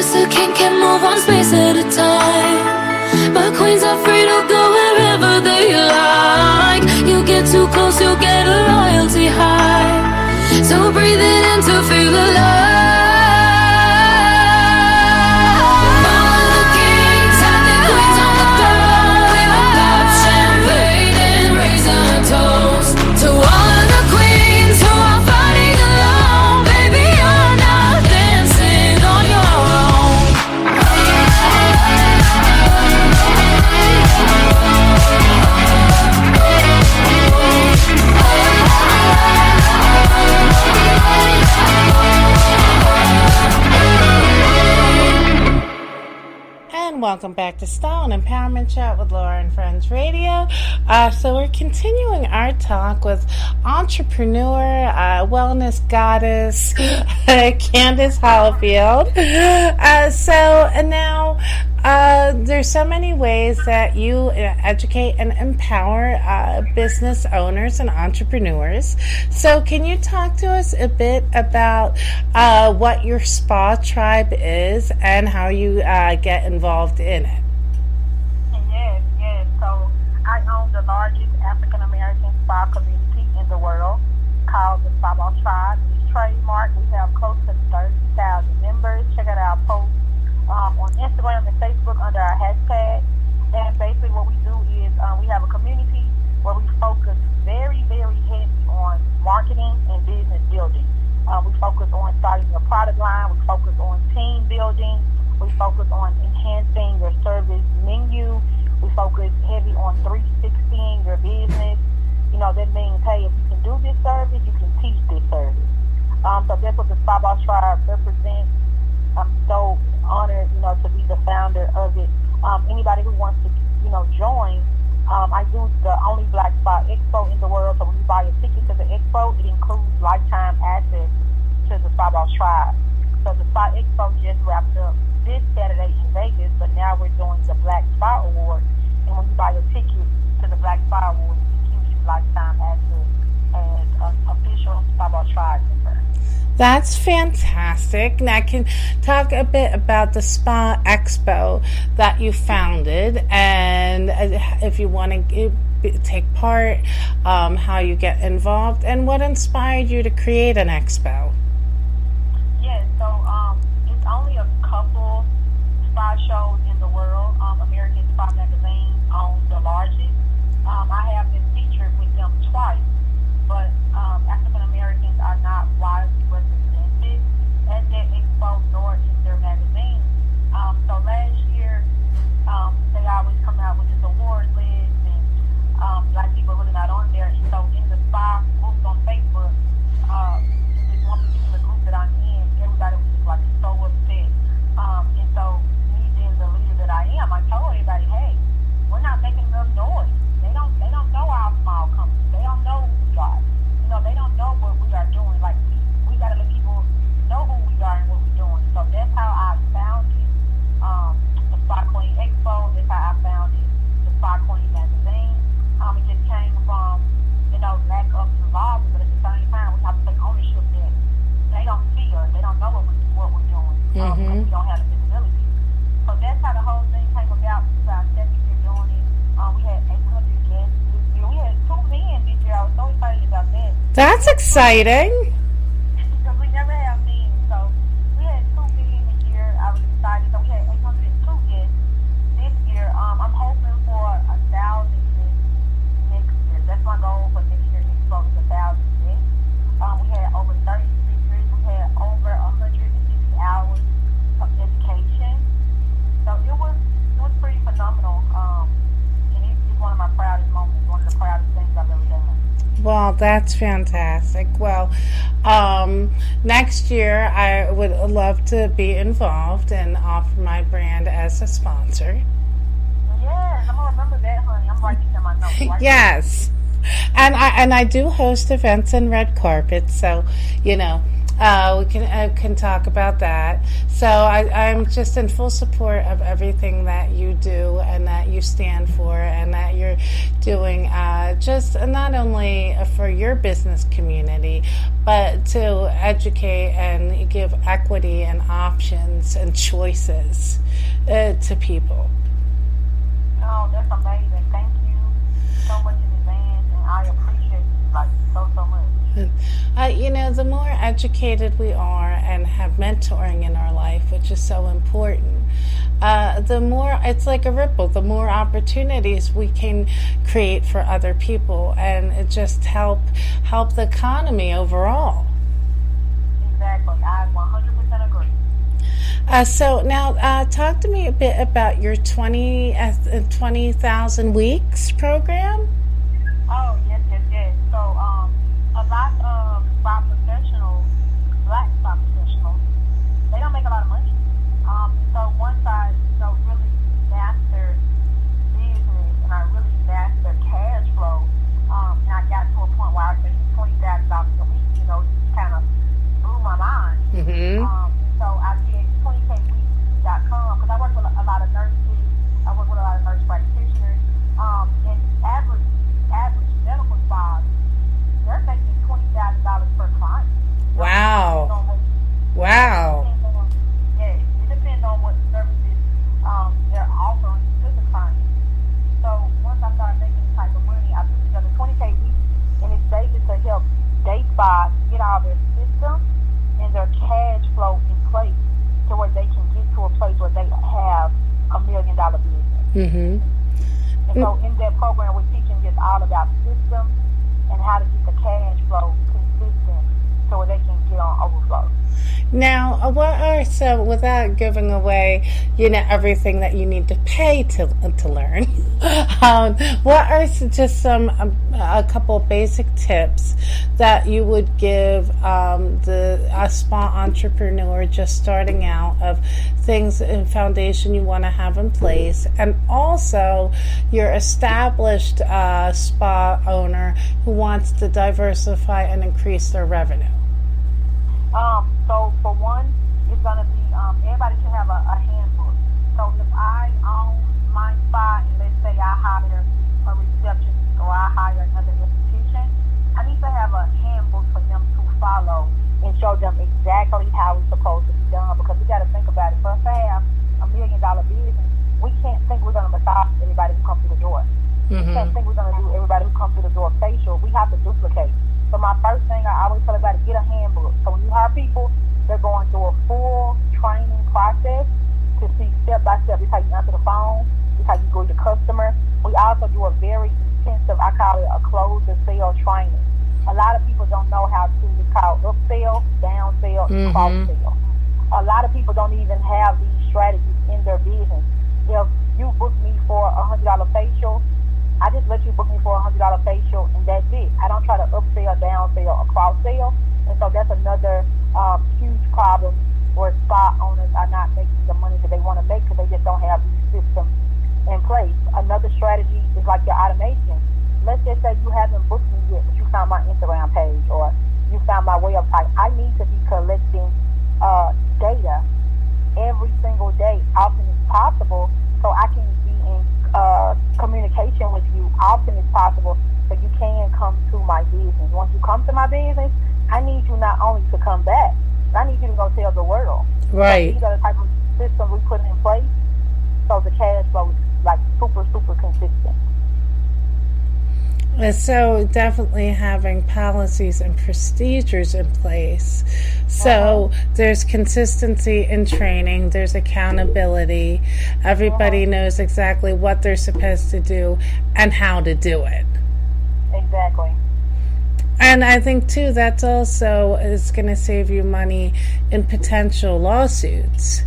S2: just a king can move one space at a time. But queens are free to go wherever they like. You get too close, you'll get a royalty high. So breathe it in to feel alive. Follow the kings and the queens on the throne. We will pop champagne and raise a toast to all of the queens who are fighting alone. Baby, you're not dancing on your own.
S1: And welcome back to Style and Empowerment Chat with Laura and Friends Radio. So we're continuing our talk with entrepreneur, wellness goddess, Candace Holyfield. And now there's so many ways that you educate and empower business owners and entrepreneurs. So can you talk to us a bit about what your spa tribe is and how you get involved in it?
S7: Yes. So I own the largest African American spa community in the world called the Spa Boss Tribe. It's trademarked. We have close to 30,000 members. Check out our posts on Instagram and Facebook under our hashtag. And basically what we do is we have a community where we focus very, very heavy on marketing and business building. We focus on starting your product line. We focus on team building. We focus on enhancing your service menu. We focus heavy on 360ing your business. You know, that means, hey, if you can do this service, you can teach this service. So that's what the Spa Boss Tribe represents. I'm so honored, to be the founder of it. Anybody who wants to, join, I do the only Black Spa Expo in the world. So when you buy a ticket to the expo, it includes lifetime access to the Spa Boss Tribe. So the Spa Expo just wrapped up this Saturday in Vegas, but now we're doing the Black Spa Award. And when you buy a ticket to the Black Spa Award, it gives you lifetime access as an official Spa Boss Tribe member.
S1: That's fantastic. Now, I can talk a bit about the Spa Expo that you founded, and if you want to take part, how you get involved, and what inspired you to create an expo.
S7: Yes, so it's only a couple spa shows in the world. American Spa Magazine owns the largest. I have been featured with them twice, but African Americans are not widely represented at that expo nor in their magazine. So last year, they always come out with this award list, and Black people really not on there. And so in the spa group on Facebook, this one particular group that I'm in, everybody was just like so upset. And so me being the leader that I am, I told everybody, hey, we're not making enough noise. They don't know our small company. They don't know who we are. They don't know what we are doing. Like we gotta let people know who we are and what we're doing. So that's how I founded the Spa Queen Expo. That's how I founded the Spa Queen magazine. It just came from lack of involvement, but at the same time we have to take ownership that they don't see us. They don't know what we're doing. Because we don't have the visibility. So that's how the whole thing came about. This is our second year doing it. We had 800 guests this year. We had 2 men this year. I was so excited about that.
S1: That's exciting.
S7: Because we never have men. So we had 2 men this year. I was excited. So we had 802 guests this year. I'm hoping for 1,000 guests next year. That's my goal for next year's expo is 1,000 guests. We had over 30 speakers. We had over 160 hours of education. So it was pretty phenomenal. And it's one of my proudest moments, one of the proudest things I've ever done.
S1: Well, that's fantastic. Well, next year I would love to be involved and offer my brand as a sponsor.
S7: Yes, I'm gonna remember that, honey. I'm writing down my notes. Right?
S1: Yes. And I do host events and red carpets, so We can talk about that. So I'm just in full support of everything that you do and that you stand for and that you're doing, just not only for your business community, but to educate and give equity and options and choices to people.
S7: Oh, that's amazing. Thank you so much in advance, and I appreciate you like so much.
S1: The more educated we are and have mentoring in our life, which is so important, the more it's like a ripple, the more opportunities we can create for other people, and it just help the economy overall.
S7: Exactly. I 100% agree.
S1: So now, talk to me a bit about your 20,000 weeks program.
S7: Oh, yes. So, a lot of spa professionals, black spa professionals, they don't make a lot of money. So once I, really mastered business and I really mastered cash flow, and I got to a point where I was making $20,000 a week, it kind of blew my mind.
S1: Mm-hmm.
S7: So I did 20kweeks.com because I work with a lot of nurses. I work with a lot of nurse practitioners. And average medical spas, they're making $20,000 per client.
S1: Wow. Wow.
S7: It depends on what services they're offering to the client. So once I started making this type of money, I put together 20K weeks, and it's basically to help day spas get all their systems and their cash flow in place to where they can get to a place where they have $1 million business.
S1: Mm-hmm.
S7: And so in that program, we're teaching just all about systems and how to get the cash flow consistent so where they can get on overflow.
S1: Now, what are some, without giving away, everything that you need to pay to learn, what are just a couple of basic tips that you would give a spa entrepreneur just starting out of things and foundation you want to have in place, and also your established spa owner who wants to diversify and increase their revenue?
S7: So for one, it's going to be, everybody should have a handbook. So if I own my spa and let's say I hire a receptionist or I hire another institution, I need to have a handbook for them to follow and show them exactly how it's supposed to be done, because we got to think about it. For us to have $1 million business, we can't think we're going to massage everybody who comes through the door.
S1: Mm-hmm.
S7: We can't think we're going to do everybody who comes through the door facial. We have to duplicate. So my first thing, I always tell everybody, get a handbook. So when you hire people, they're going through a full training process to see step by step. This is how you answer the phone. This is how you go to the customer. We also do a very intensive, I call it a close-the sale training. A lot of people don't know how to, it's called upsell, downsell, and cross-sell. A lot of people don't even have these strategies in their business. If you book me for a $100 facial, I just let you book me for a $100 facial, and that's it. I don't try to upsell, downsell, or cross-sell. And so that's another huge problem where spa owners are not making the money that they want to make because they just don't have these systems in place. Another strategy is like your automation. Let's just say you haven't booked me yet, but you found my Instagram page or you found my website. I need to be collecting data every single day, often as possible, so I can be in communication with you often as possible, so you can come to my business. Once you come to my business, I need you not only to come back, but I need you to go tell the world.
S1: Right.
S7: So these are the type of systems we put in place, so the cash flow is like super, super consistent.
S1: And so definitely having policies and procedures in place. So there's consistency in training, there's accountability. Everybody knows exactly what they're supposed to do and how to do it.
S7: Exactly.
S1: And I think too that's also is going to save you money in potential lawsuits,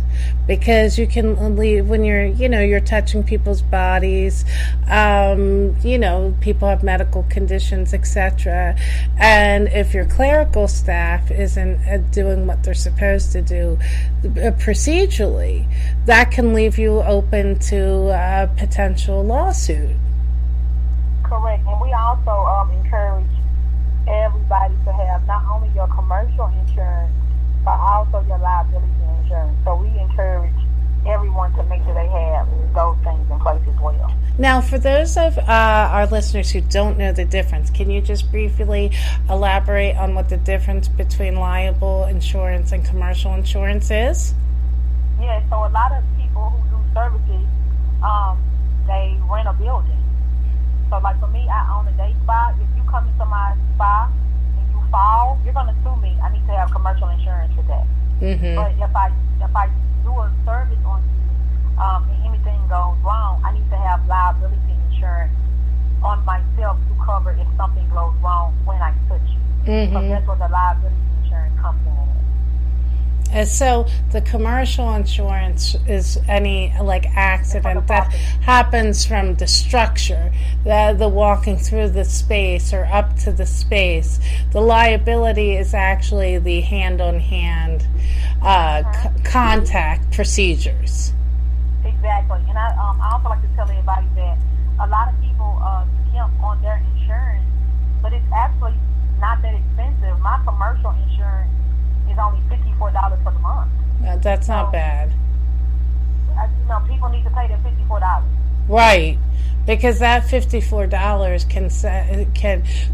S1: because you can leave when you're touching people's bodies. People have medical conditions, etc. And if your clerical staff isn't doing what they're supposed to do procedurally, that can leave you open to a potential lawsuit.
S7: Correct. And we also encourage everybody to have not only your commercial insurance, but also your liability insurance. So we encourage everyone to make sure they have those things in place as well.
S1: Now, for those of our listeners who don't know the difference, can you just briefly elaborate on what the difference between liable insurance and commercial insurance is?
S7: Yeah, so a lot of people who do services, they rent a building. So like for me, I own a day spa. If you come into my spa and you fall, you're going to sue me. I need to have commercial insurance for that.
S1: Mm-hmm.
S7: But if I do a service on you, and anything goes wrong, I need to have liability insurance on myself to cover if something goes wrong when I touch you.
S1: Mm-hmm.
S7: So that's where the liability insurance comes in.
S1: And so the commercial insurance is any accident that happens from the structure, the walking through the space or up to the space. The liability is actually the hand-on-hand contact procedures.
S7: Exactly. And I also like to tell everybody that a lot of people skimp on their insurance, but it's actually not that expensive. My commercial insurance is only $54 for the month.
S1: That's not bad.
S7: People need to pay their $54.
S1: Right, because that $54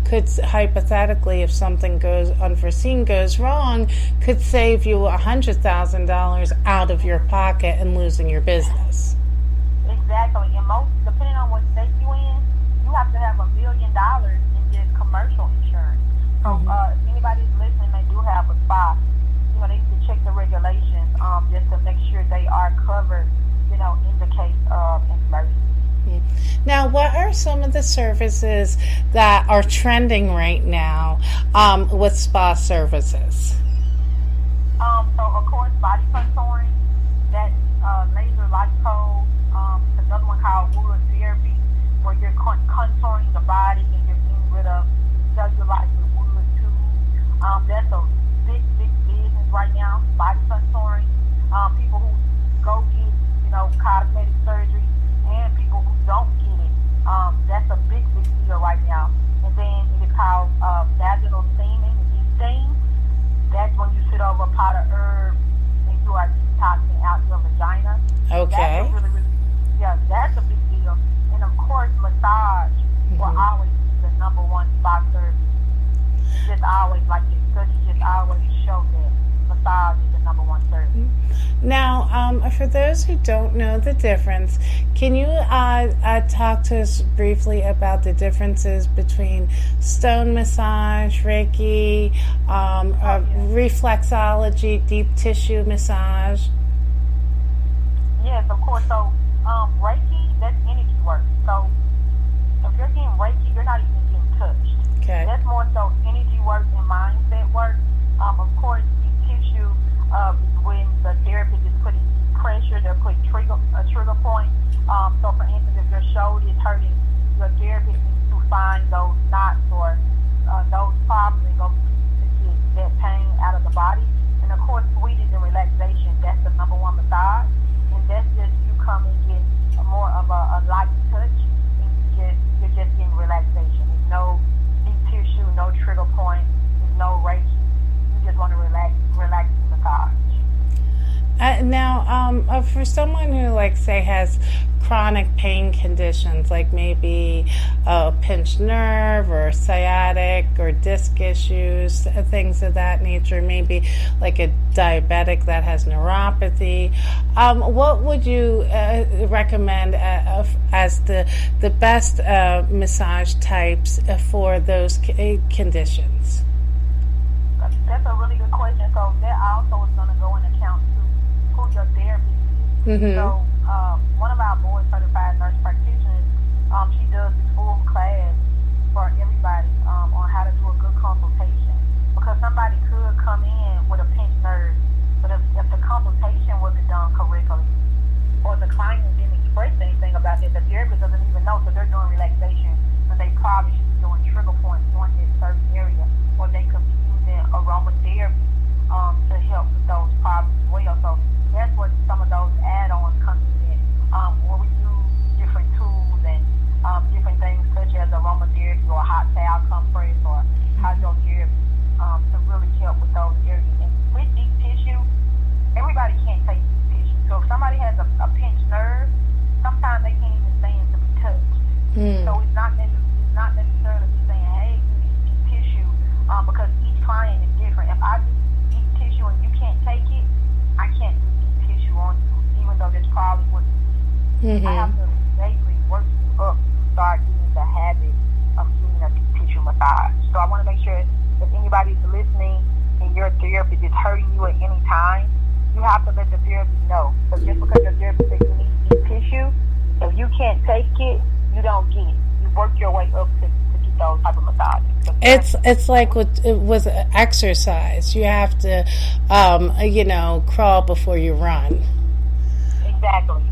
S1: could hypothetically, if something unforeseen goes wrong, could save you $100,000 out of your pocket and losing your business.
S7: Exactly, and depending on what state you're in, you have to have $1 million in just commercial insurance. So if anybody's listening, they do have a spa, they need to check the regulations just to make sure they are covered, in the case of emergency.
S1: Now, what are some of the services that are trending right now with spa services?
S7: So, of course, body contouring, that laser lipo, another one called wood therapy, where you're contouring the body and you're getting rid of cellulite with wood too. That's a big business right now, body contouring. People who go get, cosmetic surgery, and people who don't get it. That's a big deal right now. And then it is called vaginal steaming, steam. That's when you sit over a pot of herbs and you are detoxing out your vagina.
S1: Okay.
S7: That's a big deal. And of course, massage will always be the number one spa service. It's just always like this. Studies just always show that massage is the number one service.
S1: Now, for those who don't know the difference, can you talk to us briefly about the differences between stone massage, Reiki, reflexology, deep tissue massage?
S7: Yes, of course. So, Reiki, that's energy work. So, if you're getting Reiki, you're not even getting touched.
S1: Okay.
S7: That's more so energy work and mindset work. Of course, deep tissue when the therapist is putting pressure, they're putting a trigger point. So, for instance, if your shoulder is hurting, your therapist needs to find those knots or those problems and go to get that pain out of the body. And of course, sweetness and relaxation, that's the number one massage. And that's just you come and get more of a light touch, and you're just getting relaxation. There's no deep tissue, no trigger point, there's no Reiki. You just want to relax the massage.
S1: Now, for someone who, say, has chronic pain conditions, like maybe a pinched nerve or sciatic or disc issues, things of that nature, maybe like a diabetic that has neuropathy, what would you recommend as the best massage types for those conditions?
S7: That's a really good question. So that also is going to go in account to who your therapist is.
S1: Mm-hmm.
S7: So one of our board certified nurse practitioners, she does this full class for everybody on how to do a good consultation. Because somebody could come in with a pinched nerve, but if the consultation wasn't done correctly, or the client didn't express anything about it, the therapist doesn't even know, so they're doing relaxation, so they probably should be doing trigger points on this certain area, or they could be using aromatherapy to help with those problems as well. So that's what some of those add-ons come in, where we use different tools and different things such as aromatherapy or hot towel compress or hydrolysis So if somebody has a pinched nerve, sometimes they can't even stand to be touched. So it's not necessarily saying, hey, you need to eat tissue, because each client is different. If I just eat tissue and you can't take it, I can't just eat tissue on you, even though this probably would. I have to basically work you up to start getting the habit of getting a deep tissue massage. So I want to make sure if anybody's listening and your therapist is hurting you at any time, you have to let the therapist know. So just because your therapist says you need deep tissue, if you can't take it, you don't get it. You work your way up to get those type of massages.
S1: It's like with exercise. You have to, crawl before you run.
S7: Exactly.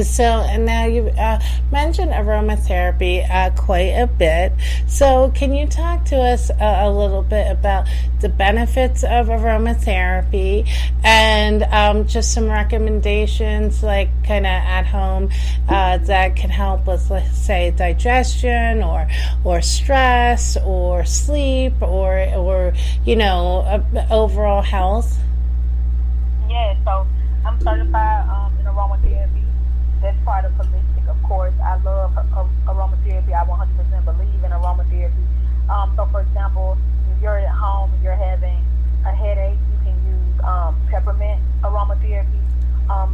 S1: So, and now you mentioned aromatherapy quite a bit. So, can you talk to us a little bit about the benefits of aromatherapy and just some recommendations, like kind of at home, that can help with, let's say, digestion or stress or sleep or overall health?
S7: Yeah, so I'm certified in aromatherapy. That's part of holistic, of course. I love aromatherapy. I 100% believe in aromatherapy. So, for example, if you're at home and you're having a headache, you can use peppermint aromatherapy.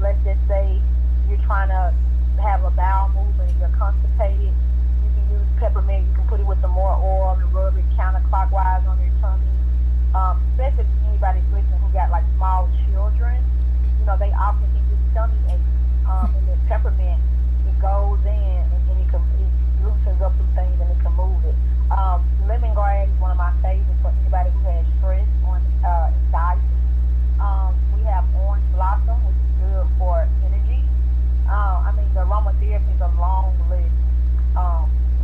S7: Let's just say you're trying to have a bowel movement and you're constipated. You can use peppermint. You can put it with some more oil and rub it counterclockwise on your tummy. Especially if anybody's listening who got like small children, they often can get tummy aches. And the peppermint, it goes in and it loosens up some things and it can move it. Lemongrass is one of my favorites for anybody who has stress or anxiety. We have orange blossom, which is good for energy. The aromatherapy is a long list.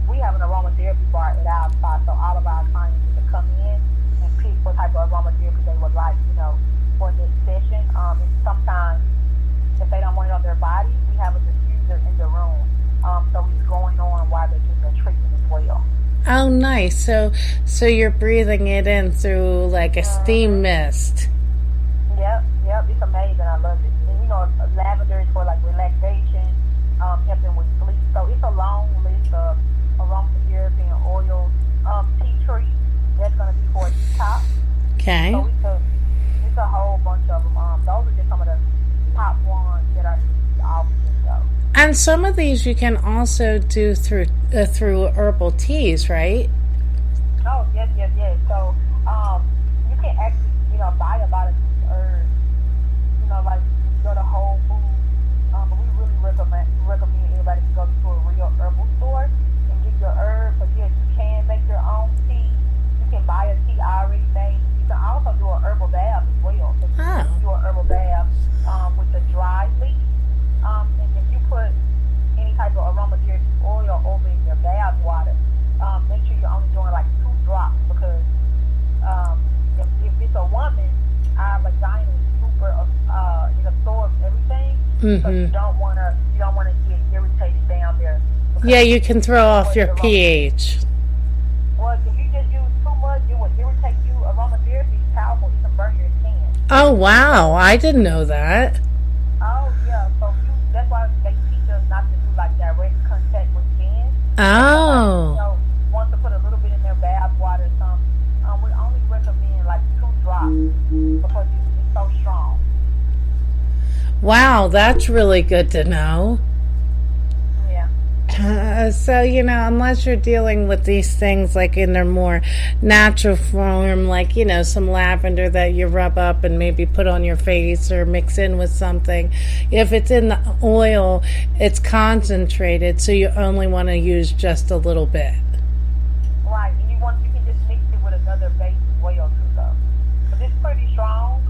S7: We have an aromatherapy bar at our spot, so all of our clients can come in and pick what type of aromatherapy they would like, for this session. And sometimes, if they don't want it on their body, we have a diffuser in the room. So it's going on while they're getting their treatment as well.
S1: Oh, nice. So you're breathing it in through like a steam mist.
S7: Yep. It's amazing. I love it. And lavender is for like relaxation, helping with sleep. So it's a long list of aromatherapy and oils. Tea tree, that's going to be for a detox.
S1: Okay.
S7: So it's a whole bunch of them. Those are just some of the top ones that are often go.
S1: And some of these you can also do through herbal teas, right?
S7: Oh, yes. So, you can actually, buy a lot of these herbs. Like you go to Whole Foods. But we really recommend everybody to go to a real herbal store and get your herbs. But yes, you can make your own tea. You can buy a tea already made. You can also do a herbal bath as well. So you can do a herbal bath with the dry leaf. And if you put any type of aromatherapy oil over in your bath water, make sure you're only doing like 2 drops because if it's a woman, our vagina is super, it absorbs everything. So you don't want to get irritated down there.
S1: Yeah, you can throw off your pH.
S7: Well, if you just use too much, it will irritate you. Aromatherapy is powerful. It can burn your skin.
S1: Oh, wow. I didn't know that.
S7: Oh, yeah. So that's why they teach us not to do like direct contact with skin.
S1: Oh.
S7: Want to put a little bit in their bath water or something. We only recommend like 2 drops because it's so strong.
S1: Wow, that's really good to know.
S7: Yeah.
S1: So, unless you're dealing with these things like in their more natural form, like, some lavender that you rub up and maybe put on your face or mix in with something. If it's in the oil, it's concentrated, so you only want to use just a little bit.
S7: Right, and you can just mix it with another base oil too, though. But it's pretty strong,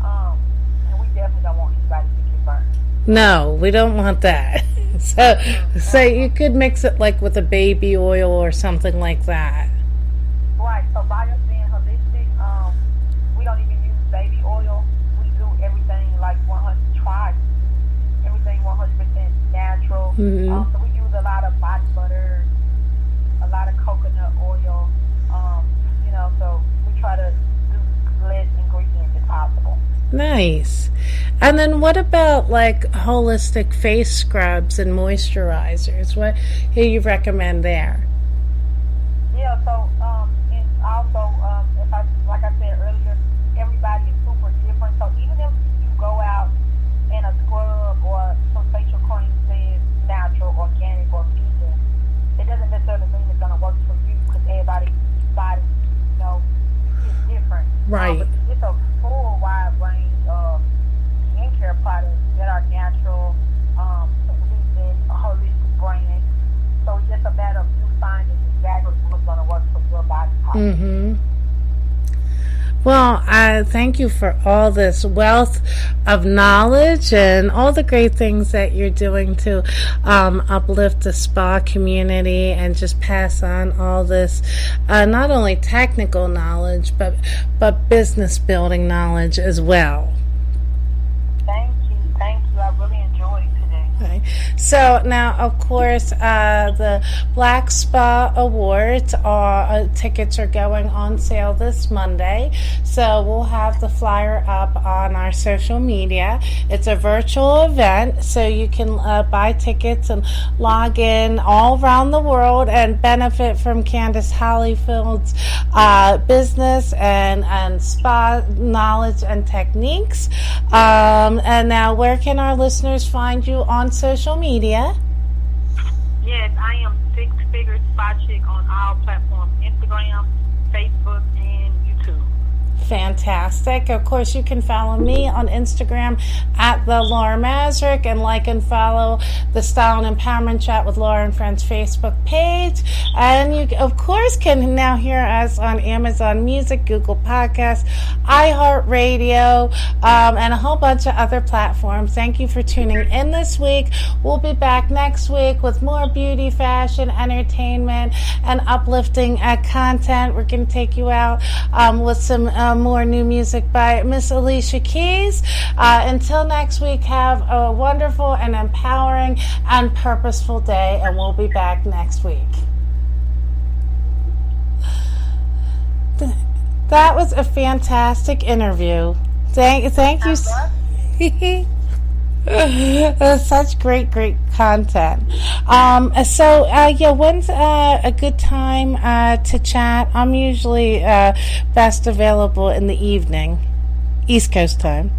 S7: and we definitely don't want anybody to get burned.
S1: No, we don't want that. So you could mix it like with a baby oil or something like that.
S7: Right. So by us being holistic, we don't even use baby oil. We do everything like 100% natural. So we use a lot of body butter, a lot of coconut oil. So we try to do less ingredients as possible.
S1: Nice. And then what about like holistic face scrubs and moisturizers? What do you recommend there?
S7: Yeah, so and also if I like I said earlier, everybody is super different. So even if you go out and a scrub or some facial cream says natural, organic, or vegan, it doesn't necessarily mean it's gonna work for you because everybody's body, is different.
S1: Right.
S7: But it's a full wide range of skincare products that are natural, vegan, holistic brand. So it's just a matter of you finding exactly what's going to work for your body type.
S1: Mm-hmm. Well, I thank you for all this wealth of knowledge and all the great things that you're doing to uplift the spa community and just pass on all this, not only technical knowledge, but business building knowledge as well.
S7: Thank you. I really enjoyed today.
S1: Okay. So now, of course, the Black Spa Awards tickets are going on sale this Monday. So we'll have the flyer up on our social media. It's a virtual event, so you can buy tickets and log in all around the world and benefit from Candace Holyfield's business and spa knowledge and techniques. And now, where can our listeners find you on social media?
S7: Yes, I am Six Figure Spa Chick on all platforms: Instagram, Facebook, and YouTube.
S1: Fantastic. Of course, you can follow me on Instagram at the Laura Mazurek and like and follow the Style and Empowerment Chat with Laura and Friends Facebook page. And you, of course, can now hear us on Amazon Music, Google Podcasts, iHeartRadio, and a whole bunch of other platforms. Thank you for tuning in this week. We'll be back next week with more beauty, fashion, entertainment, and uplifting content. We're going to take you out with some more new music by Miss Alicia Keys. Until next week, have a wonderful and empowering and purposeful day, and we'll be back next week. That was a fantastic interview. Thank you. Such great content. When's a good time to chat? I'm usually best available in the evening, East Coast time.